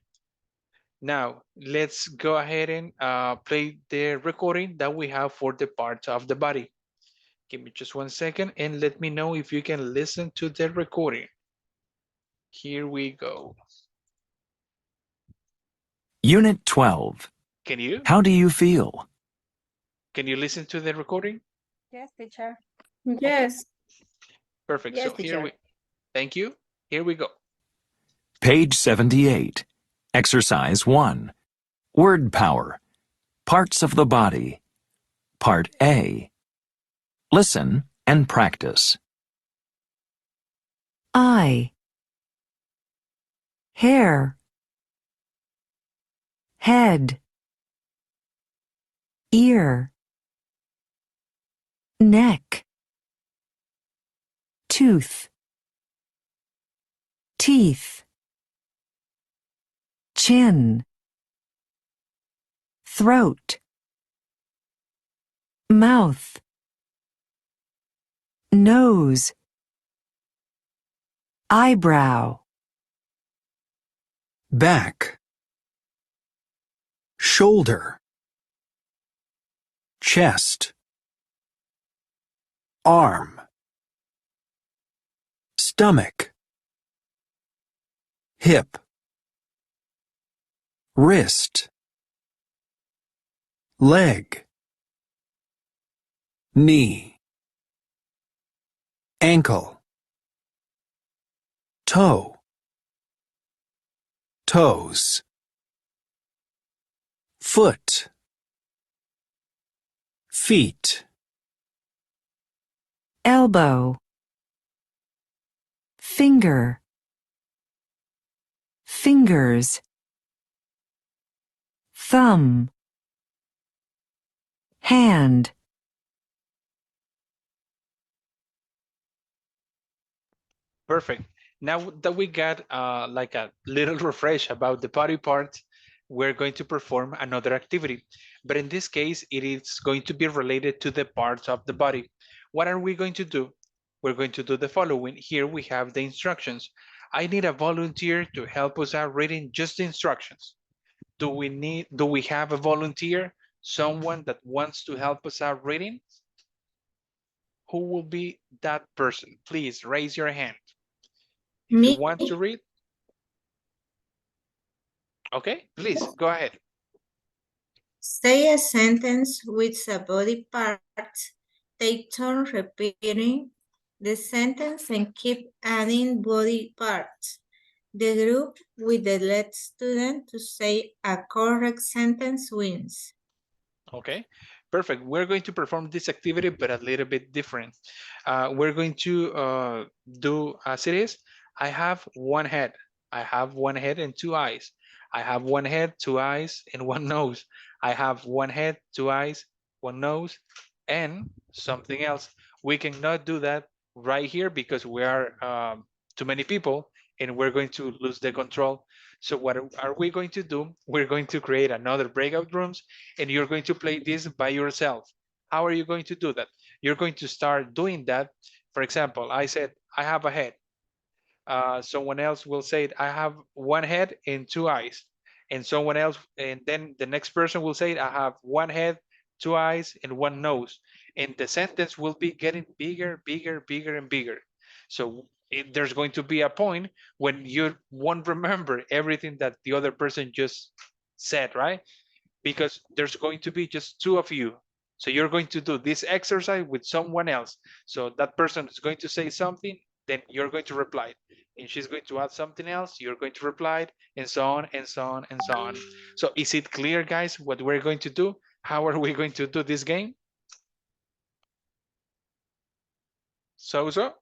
Now, let's go ahead and play the recording that we have for the parts of the body. Give me just 1 second and let me know if you can listen to the recording. Here we go. Unit 12. Can you? How do you feel? Can you listen to the recording? Yes, teacher. Yes. Perfect. Yes, So here teacher. thank you. Here we go. Page 78. Exercise 1. Word power. Parts of the body. Part A. Listen and practice. eye, hair, head, ear, neck, tooth, teeth, chin, throat, mouth, nose, eyebrow, Back. Shoulder. Chest. Arm. Stomach. Hip. Wrist. Leg. Knee. Ankle. Toe. Toes. Foot. Feet. elbow, finger, fingers, thumb, hand. Perfect. Now that we got like a little refresh about the body parts, we're going to perform another activity. But in this case, it is going to be related to the parts of the body. What are we going to do? We're going to do the following. Here we have the instructions. I need a volunteer to help us out reading just the instructions. Do we have a volunteer? Someone that wants to help us out reading? Who will be that person? Please raise your hand. If you Me, want to read, okay, please go ahead. say a sentence with a body part. Take turns repeating the sentence and keep adding body parts. The group with the last student to say a correct sentence wins. Okay, perfect. We're going to perform this activity, but a little bit different. We're going to do as it is. I have one head. I have one head and two eyes. I have one head, two eyes, and one nose. I have one head, two eyes, one nose, and something else. We cannot do that right here because we are too many people and we're going to lose the control. So what are we going to do? We're going to create another breakout rooms and you're going to play this by yourself. How are you going to do that? You're going to start doing that. For example, I said, I have a head. Someone else will say, I have one head and two eyes. And someone else, and then the next person will say, I have one head, two eyes, and one nose. And the sentence will be getting bigger, bigger, bigger, and bigger. So there's going to be a point when you won't remember everything that the other person just said, right? Because there's going to be just two of you. So you're going to do this exercise with someone else. So that person is going to say something, then you're going to reply. And she's going to add something else, you're going to reply, and so on, and so on, and so on. So is it clear, guys, what we're going to do? How are we going to do this game? So?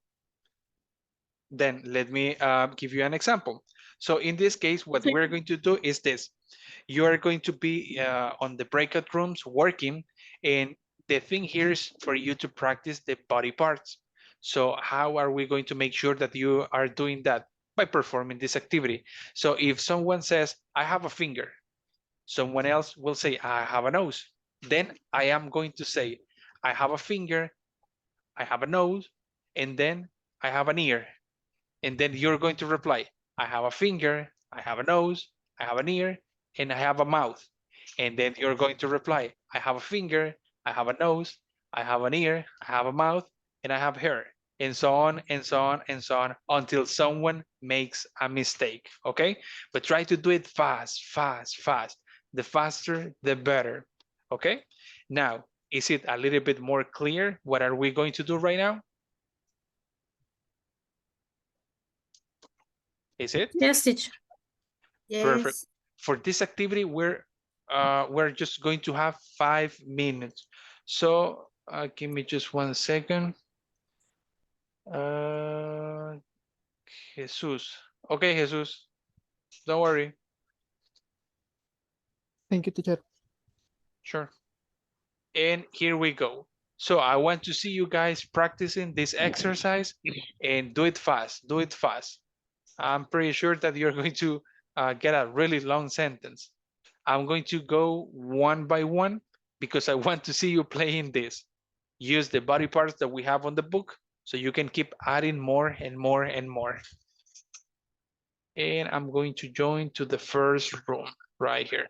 Then let me give you an example. So in this case, what we're going to do is this. You are going to be on the breakout rooms working, and the thing here is for you to practice the body parts. So how are we going to make sure that you are doing that? By performing this activity. So if someone says, I have a finger, someone else will say, I have a nose. Then I am going to say, I have a finger, I have a nose, and then I have an ear. And then you're going to reply, I have a finger, I have a nose, I have an ear, and I have a mouth. And then you're going to reply, I have a finger, I have a nose, I have an ear, I have a mouth, and I have hair, and so on, and so on, and so on, until someone makes a mistake, okay? But try to do it fast, fast, fast. The faster, the better, okay? Now, is it a little bit more clear? What are we going to do right now? Is it? Yes, teacher. Perfect. Yes. For this activity, we're just going to have 5 minutes. So give me just 1 second. Uh, Jesus. Okay, Jesus. Don't worry. Thank you, teacher. Sure. And here we go. So I want to see you guys practicing this exercise and do it fast. Do it fast. I'm pretty sure that you're going to get a really long sentence. I'm going to go one by one because I want to see you playing this. Use the body parts that we have on the book so you can keep adding more and more and more. And I'm going to join to the first room right here.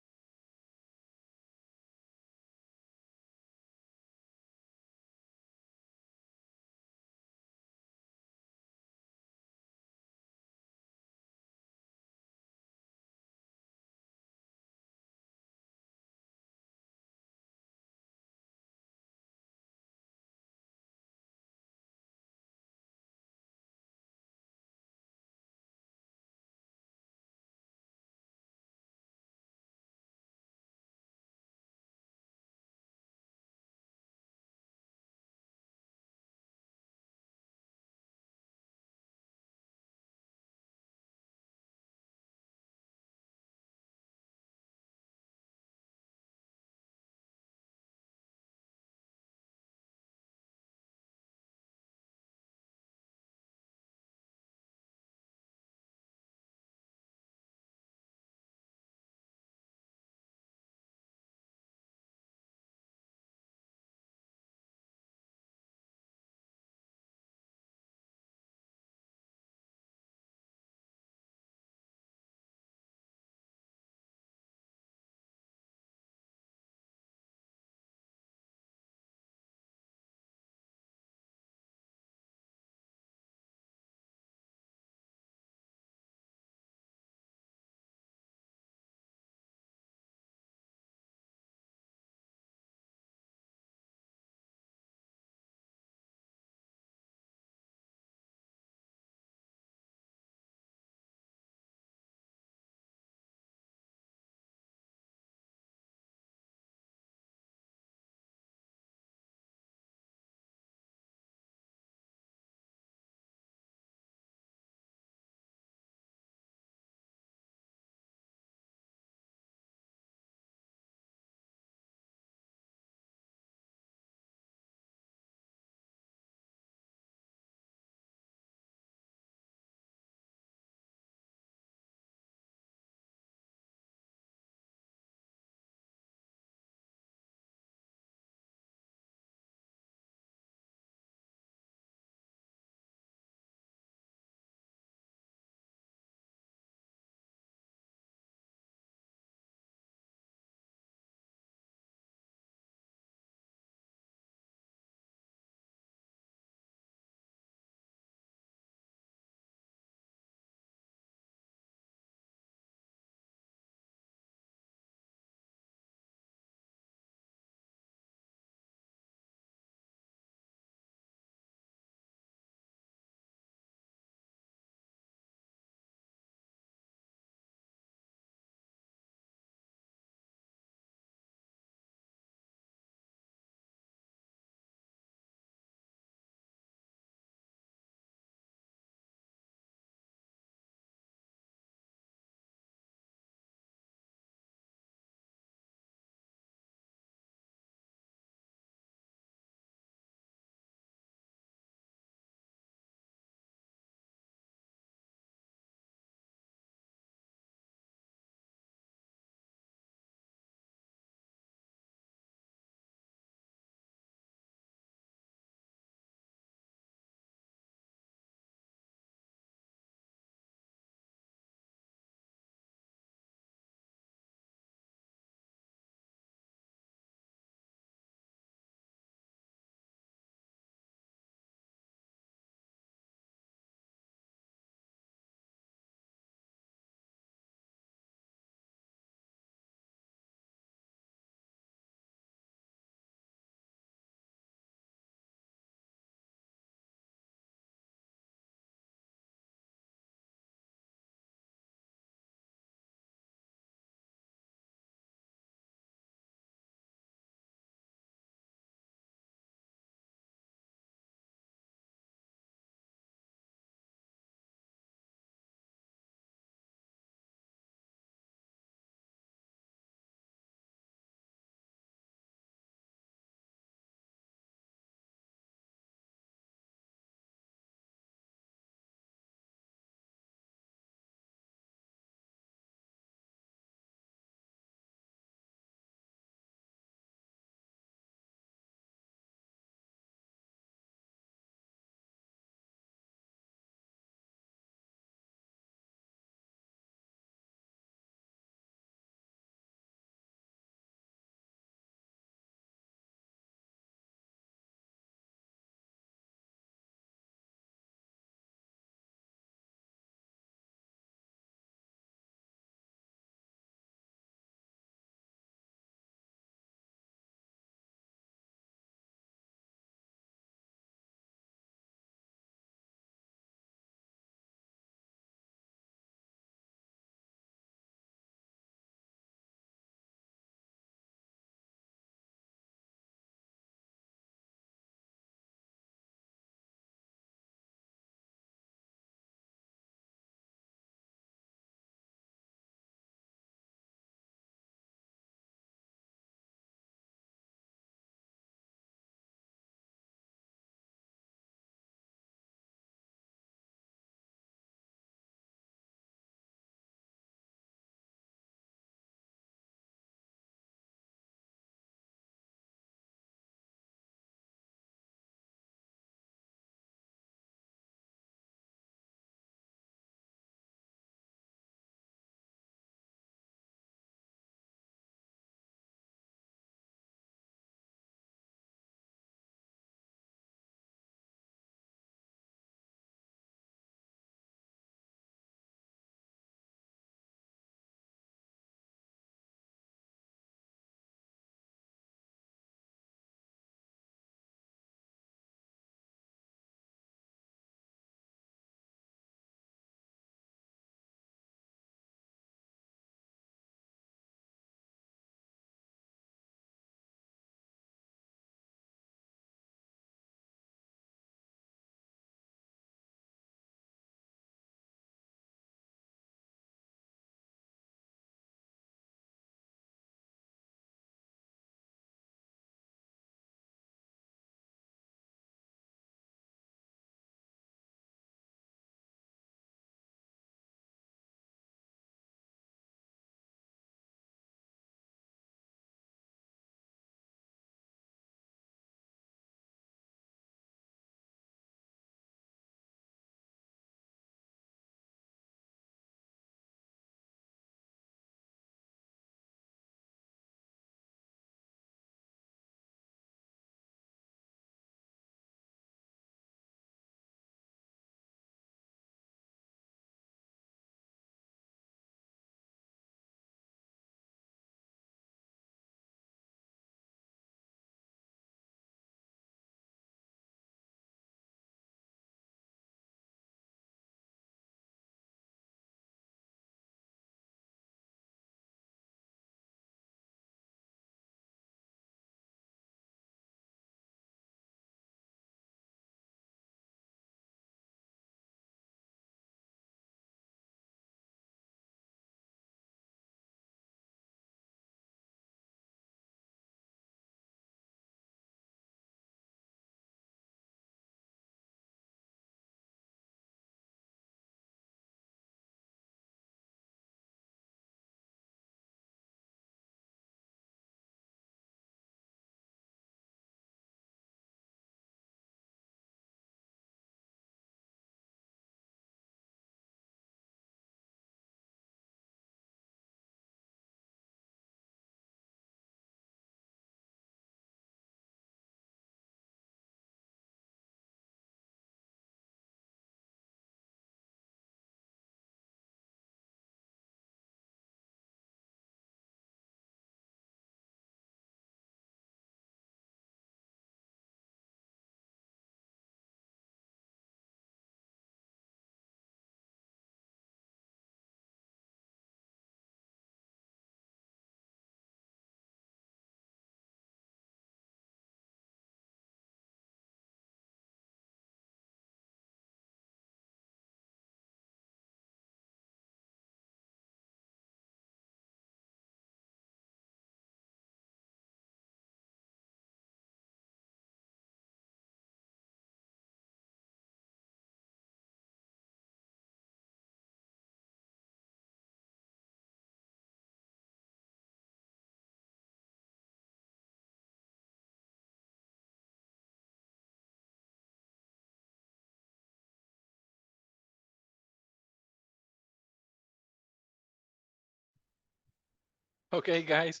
Okay, guys,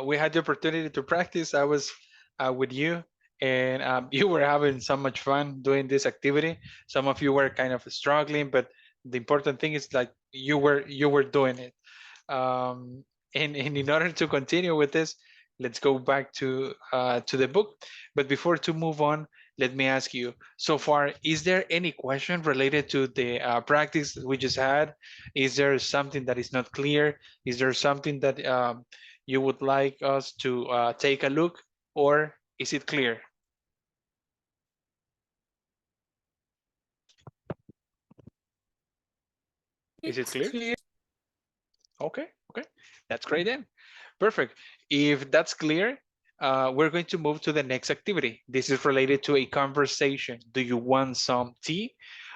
we had the opportunity to practice. I was with you, and you were having so much fun doing this activity. Some of you were kind of struggling, but the important thing is like you were doing it. And in order to continue with this, let's go back to the book. But before to move on, let me ask you, so far, is there any question related to the practice we just had? Is there something that is not clear? Is there something that you would like us to take a look, or is it clear? Is it clear? Okay, okay, that's great then. Perfect. If that's clear, we're going to move to the next activity. This is related to a conversation. Do you want some tea?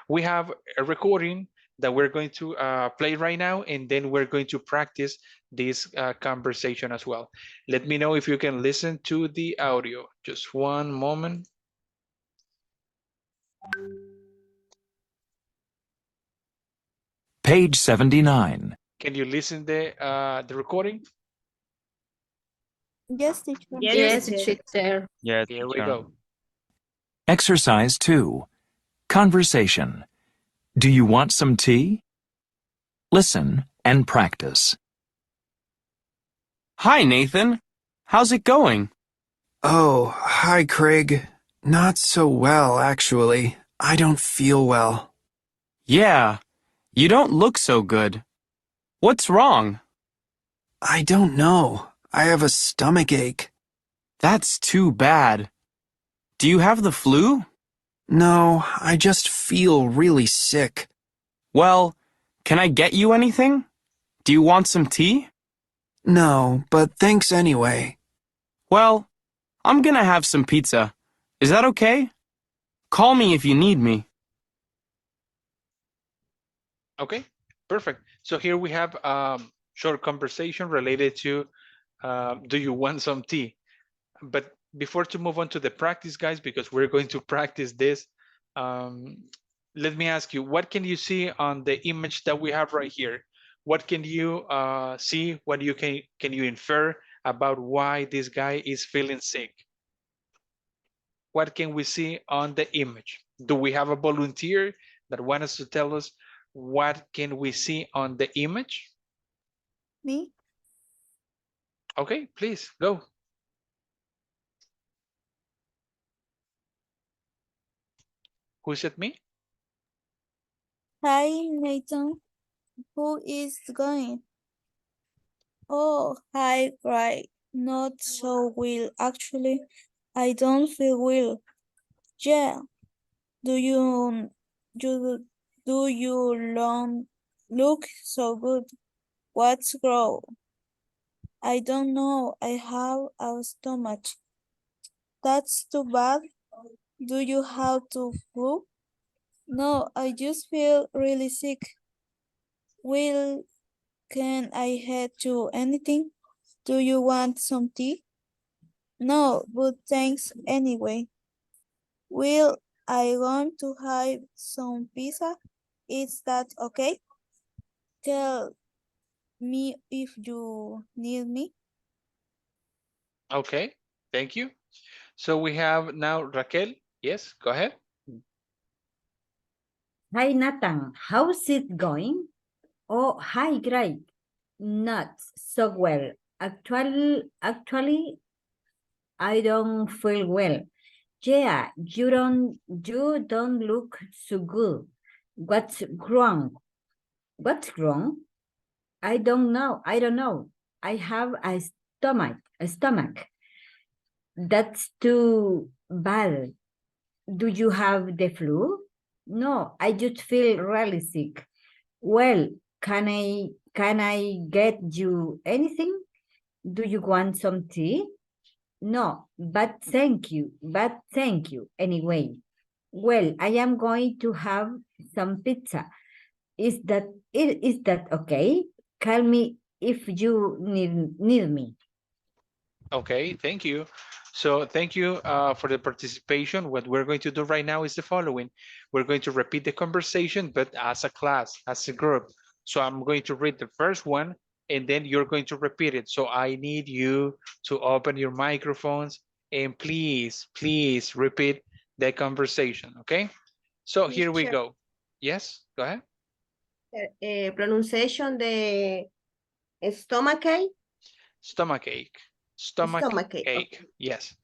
We have a recording that we're going to play right now, and then we're going to practice this conversation as well. Let me know if you can listen to the audio. Just one moment. Page 79. Can you listen the recording? Yes, teacher. Yes, teacher. Yes, Here we teacher. go. Exercise 2. Conversation. Do you want some tea? Listen and practice. Hi, Nathan. How's it going? Oh, hi, Craig. Not so well, actually. I don't feel well. Yeah, you don't look so good. What's wrong? I don't know. I have a stomach ache. That's too bad. Do you have the flu? No, I just feel really sick. Well, can I get you anything? Do you want some tea? No, but thanks anyway. Well, I'm gonna have some pizza. Is that okay? Call me if you need me. Okay, perfect. So here we have short conversation related to do you want some tea? But before to move on to the practice, guys, because we're going to practice this, um, let me ask you, what can you see on the image that we have right here? What can you see? What you can you infer about why this guy is feeling sick? What can we see on the image? Do we have a volunteer that wants us to tell us what can we see on the image? Me? Okay, please go. Who said me? Hi, Nathan. Who is going? Oh, hi, right. Not so well, actually. I don't feel well. Yeah. Do you do you long look so good? What's wrong? I don't know. I have a stomach. That's too bad. Do you have to flu? No, I just feel really sick. Well, can I help you anything? Do you want some tea? No, but thanks anyway. Will I want to have some pizza? Is that okay? Tell me if you need me. Okay, thank you. So we have now Raquel. Yes, go ahead. Hi, Nathan. How's it going? Oh, hi, great. Not so well. Actually, I don't feel well. Yeah, you don't look so good. What's wrong? What's wrong? I don't know. I don't know. I have a stomach. That's too bad. Do you have the flu? No, I just feel really sick. Well, can I get you anything? Do you want some tea? No, but thank you. But thank you anyway. Well, I am going to have some pizza. Is that okay? Call me if you need me. Okay, thank you. So thank you for the participation. What we're going to do right now is the following. We're going to repeat the conversation, but as a class, as a group. So I'm going to read the first one, and then you're going to repeat it. So I need you to open your microphones and please repeat the conversation, okay? So here we Teacher, go. Yes, go ahead. Pronunciation de stomachache. Stomachache. Stomach Stomachache. ache. Okay. Yes.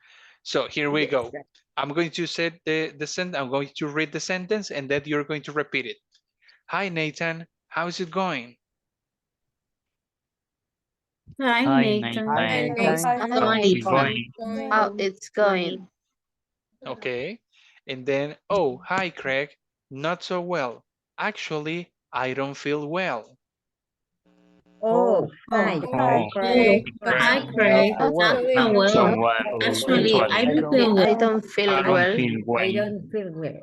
So here we Yes, go. right. I'm going to say the sentence. I'm going to read the sentence and then you're going to repeat it. Hi, Nathan. How's it going? Hi, Hi, Nathan. Hi, Nathan. Nathan. Hi, How's it Nathan. going? How it's going? Okay. And then, oh, hi, Craig. Not so well. Actually, I don't feel well. Oh, Oh, hi. Oh, oh, Craig. hi, Not Craig. so well. Oh, Not so well, well. actually, I Actually, don't I feel don't I well. don't feel I don't well. feel well. I don't feel well.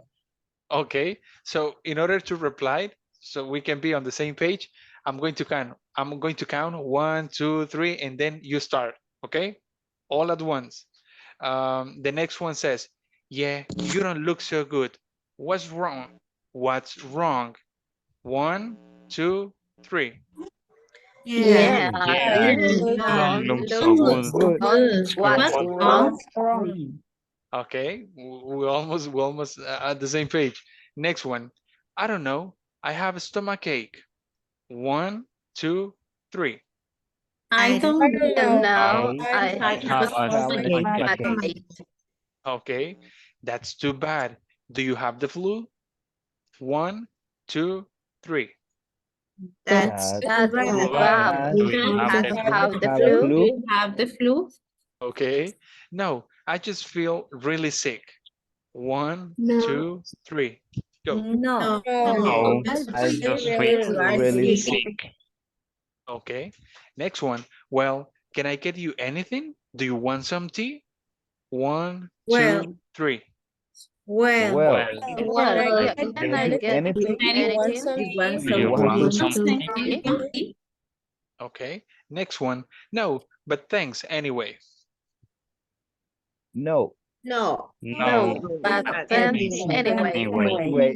Okay. So in order to reply, so we can be on the same page, I'm going to count. I'm going to count 1, 2, 3, and then you start. Okay. All at once. The next one says, yeah, you don't look so good. What's wrong? What's wrong? 1, 2, 3. Yeah, Yeah, Yeah, you you don't don't look you look so don't look good. so good. good. what's What's What's wrong. wrong? What's wrong? Okay, we almost at the same page. Next one. I don't know. I have a stomach ache. 1, 2, 3. I don't I don't know. know. No, I I I have have have a a a stomach Have a ache. stomach stomach stomachache. ache. ache. Okay, that's too bad. Do you have the flu? 1, 2, 3. That's That's too That's Too too bad. bad. bad. bad. Do You you You have have the to have flu? the have Have the the flu. flu. flu. You have the flu. Okay. No, I just feel really sick. 1, No, 2, 3. Go. No, No, No, I I just just feel feel just feel really really sick. sick. sick. Okay. Next one. Well, can I get you anything? Do you want some tea? 1, well, 2, 3. well, Well, Well, Well, can I can get I you get anything? anything? You want do Do you you some want want tea? some some tea? tea? Okay. Next one. No, but thanks anyway. No. no, No, No, No, but but thanks thanks anyway. anyway. anyway. Anyway,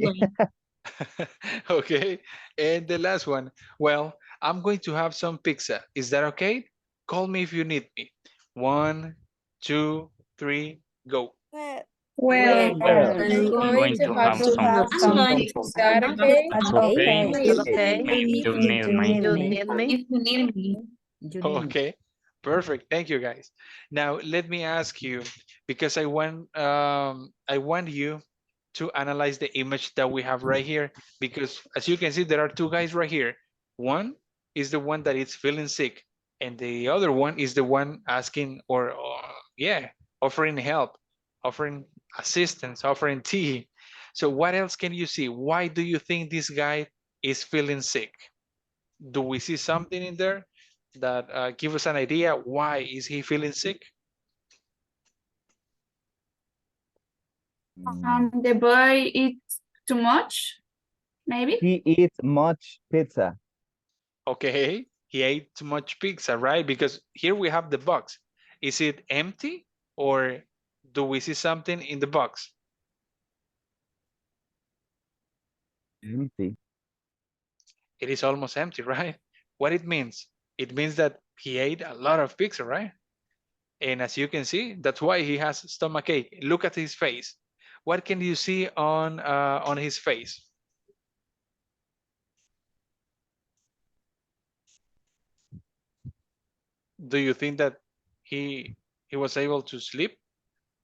Okay. And the last one. Well, I'm going to have some pizza. Is that okay? Call me if you need me. 1, 2, 3, go. Well, well, well, Well, I'm going to have to some have I'm some food. going pizza. to have It's some okay Okay. it's okay. okay if you If need you me. need you me, need me. if you need me. you need me. Okay. Perfect. Thank you guys. Now let me ask you, because I want you to analyze the image that we have right here, because as you can see there are two guys right here. One is the one that is feeling sick and the other one is the one asking or yeah, offering help, offering assistance, offering tea. So what else can you see? Why do you think this guy is feeling sick? Do we see something in there that give us an idea why is he feeling sick? Mm, The boy eats too much, maybe? he eats much pizza. Okay, he ate too much pizza, right? Because here we have the box. Is it empty or do we see something in the box? Empty. It is almost empty, right? What it means? It means that he ate a lot of pizza, right? And as you can see, that's why he has stomach ache. Look at his face. What can you see on his face? Do you think that he was able to sleep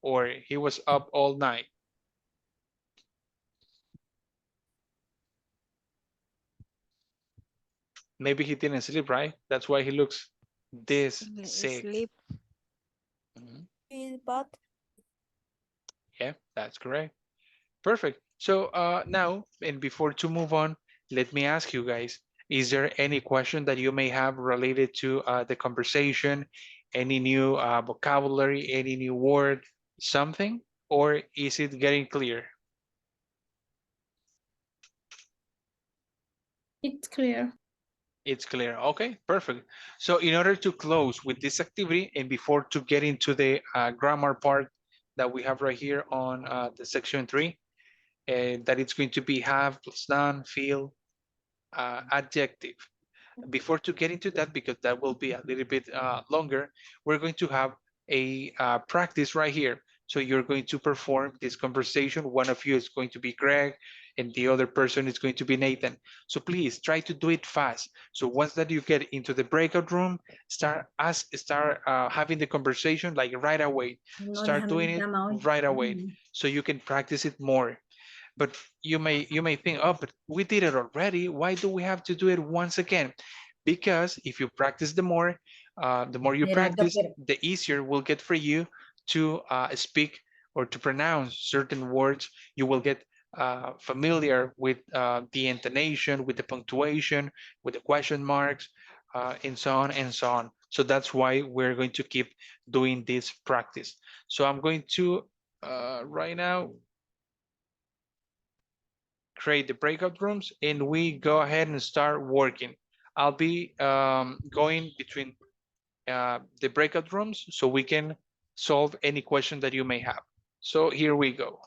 or he was up all night? Maybe he didn't sleep, right? That's why he looks this sick. Sleep. Mhm. But Yeah, that's correct. Perfect. So now, and before to move on, let me ask you guys, is there any question that you may have related to the conversation, any new vocabulary, any new word, something, or is it getting clear? It's clear. It's clear. Okay, perfect. So in order to close with this activity and before to get into the grammar part that we have right here on the section 3, that it's going to be have plus noun, feel, adjective. before to get into that, because that will be a little bit longer, we're going to have a practice right here. So you're going to perform this conversation. One of you is going to be Greg, and the other person is going to be Nathan. So please try to do it fast. So once that you get into the breakout room, start having the conversation like right away. No, Start déjame doing que it llama hoy. right away, so you can practice it more. But you may think, oh, but we did it already. Why do we have to do it once again? Because if you practice the more you Mira, practice, doctor, the easier will get for you to speak or to pronounce certain words. You will get familiar with the intonation, with the punctuation, with the question marks, and so on and so on. So that's why we're going to keep doing this practice. So I'm going to right now create the breakout rooms, and we go ahead and start working. I'll be going between the breakout rooms so we can solve any question that you may have. So here we go.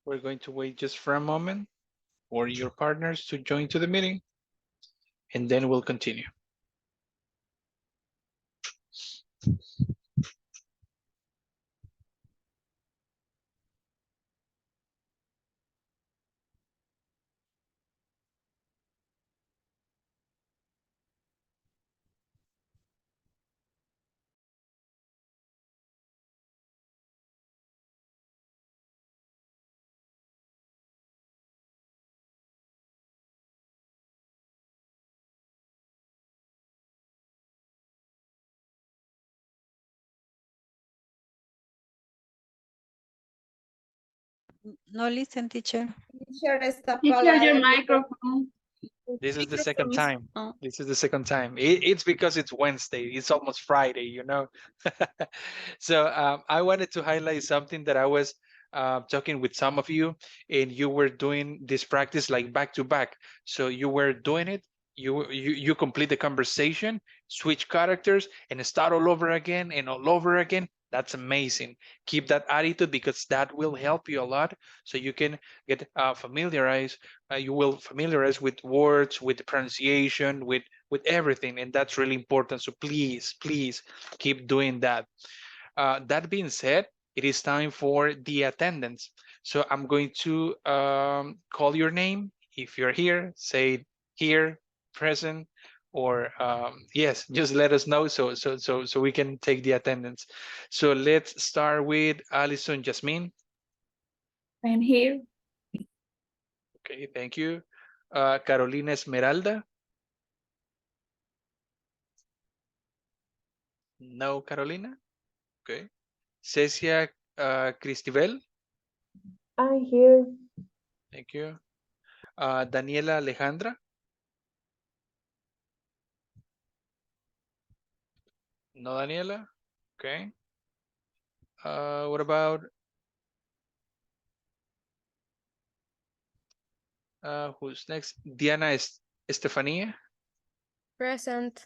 We're going to wait just for a moment for your partners to join to the meeting, and then we'll continue. No listen, teacher. Teacher, está Teacher, your apagado. microphone. This is the second Microphone is time. on. This is the second time. It's because it's Wednesday. It's almost Friday, you know. So I wanted to highlight something that I was talking with some of you, and you were doing this practice like back to back. So you were doing it. You complete the conversation, switch characters, and start all over again and all over again. That's amazing. Keep that attitude because that will help you a lot. So you can get familiarized you will familiarize with words, with the pronunciation, with everything, and that's really important. So please keep doing that. That being said, it is time for the attendance. So I'm going to call your name. If you're here, say here, present, or yes, just let us know so we can take the attendance. So let's start with Alison Jasmine. I'm here. Okay, thank you. Carolina Esmeralda. No, Carolina. Okay. Cecia Cristibel. I'm here. Thank you. Daniela Alejandra. No, Daniela. Okay. What about who's next? Diana Estefania. Present.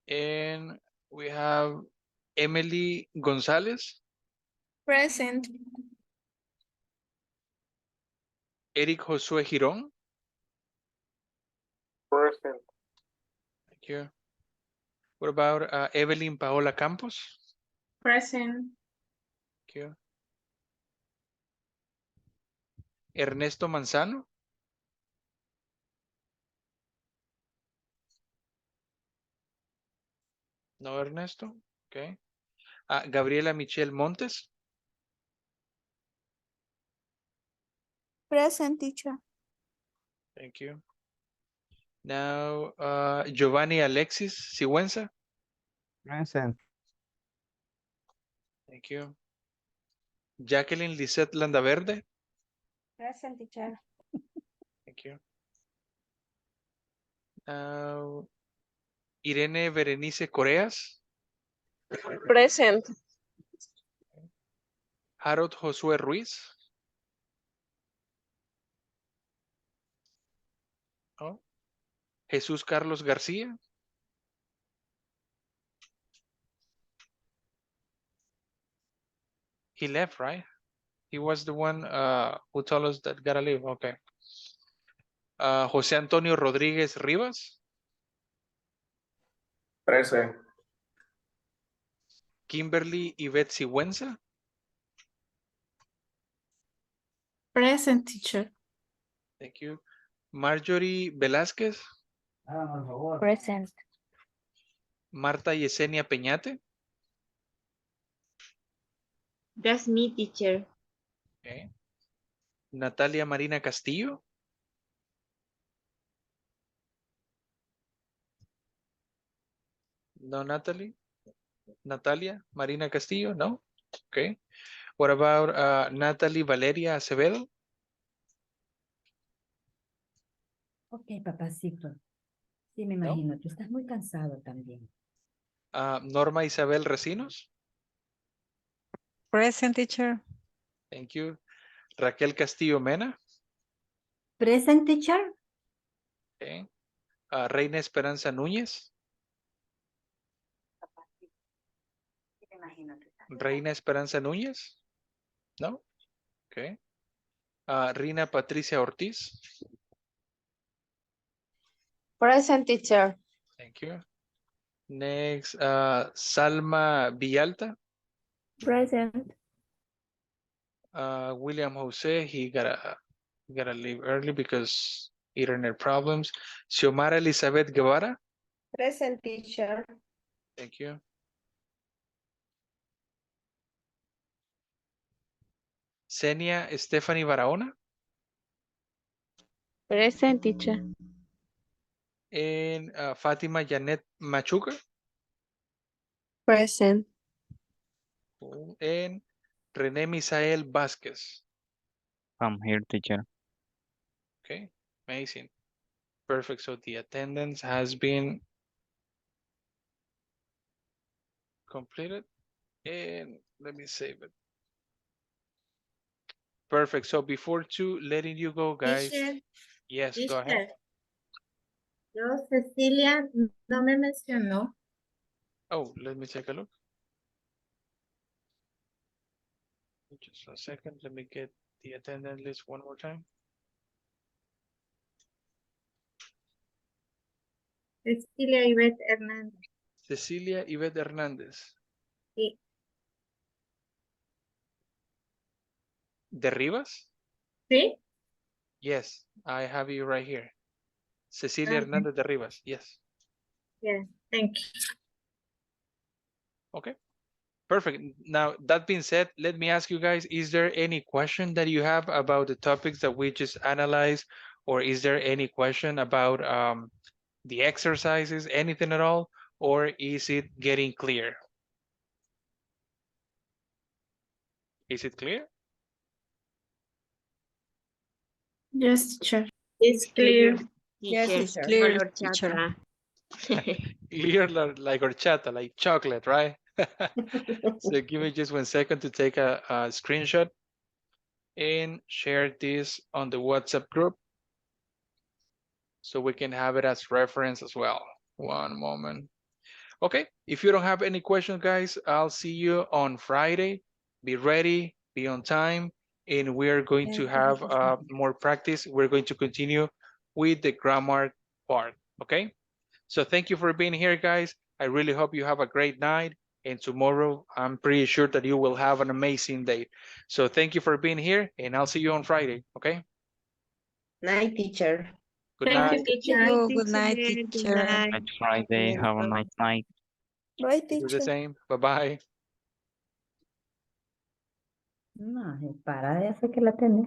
And we have Emily Gonzalez. Present. Eric Josué Girón. Present. Thank you. What about Evelyn Paola Campos? Present. Thank you. Ernesto Manzano. No, Ernesto. Okay. Gabriela Michelle Montes. Present, teacher. Thank you. Now, Giovanni Alexis Sigüenza. Present. Thank you. Jacqueline Lisette Landaverde. Present, teacher. Thank you. Now, Irene Berenice Coreas. Present. Harold Josué Ruiz. Oh. Jesús Carlos García. He left, right? He was the one who told us that gotta leave. Okay. José Antonio Rodríguez Rivas. Present. Kimberly Yvette Sigüenza. Present, teacher. Thank you. Marjorie Velázquez. Present. Marta Yesenia Peñate. That's me, teacher. Okay. Natalia Marina Castillo. No, Natalie. Natalia Marina Castillo. No. Okay. What about Natalie Valeria Acevedo? Ok, papacito. Sí, me No. imagino. Tú estás muy cansado también. Norma Isabel Recinos. Present, teacher. Thank you. Raquel Castillo Mena. Present, teacher. Okay. Reina Esperanza Núñez. Reina Esperanza Núñez? No? Okay. Rina Patricia Ortiz? Present, teacher. Thank you. Next, Salma Villalta? Present. William Jose, he gotta leave early because internet problems. Xiomara Elizabeth Guevara? Present, teacher. Thank you. Senia Stephanie Barahona? Present, teacher. And Fatima Janet Machuca? Present. And René Misael Vázquez. I'm here, teacher. Okay, amazing. Perfect. So the attendance has been completed. And let me save it. Perfect. So before letting you go, guys. Teacher, Yes, go ahead. Yo, Cecilia, no me mencionó. Oh, let me take a look. Just a second. Let me get the attendance list one more time. Cecilia Ivette Hernández. Cecilia Ivette Hernández. Sí. ¿De Rivas? ¿Sí? Yes, I have you right here. Cecilia Okay. Hernández de Rivas. Yes. Yeah, thank you. Okay. Perfect. Now, that being said, let me ask you guys, is there any question that you have about the topics that we just analyzed? Or is there any question about the exercises, anything at all? Or is it getting clear? Is it clear? Yes, teacher. It's clear. Teacher, Yes, teacher. con Teacher. horchata. Clear like horchata, like chocolate, right? So give me just 1 second to take a screenshot and share this on the WhatsApp group so we can have it as reference as well. One moment. Okay, if you don't have any questions, guys, I'll see you on Friday. Be ready, be on time, and we're going to have more practice. We're going to continue with the grammar part, okay? So thank you for being here, guys. I really hope you have a great night, and tomorrow I'm pretty sure that you will have an amazing day. So thank you for being here, and I'll see you on Friday, okay? Night, teacher. Good Thank night. you, teacher. Good night, Good teacher. night. Next Friday. Have a nice night. Bye, You do the teacher. same. Bye-bye. No, para de hacer que la tenés.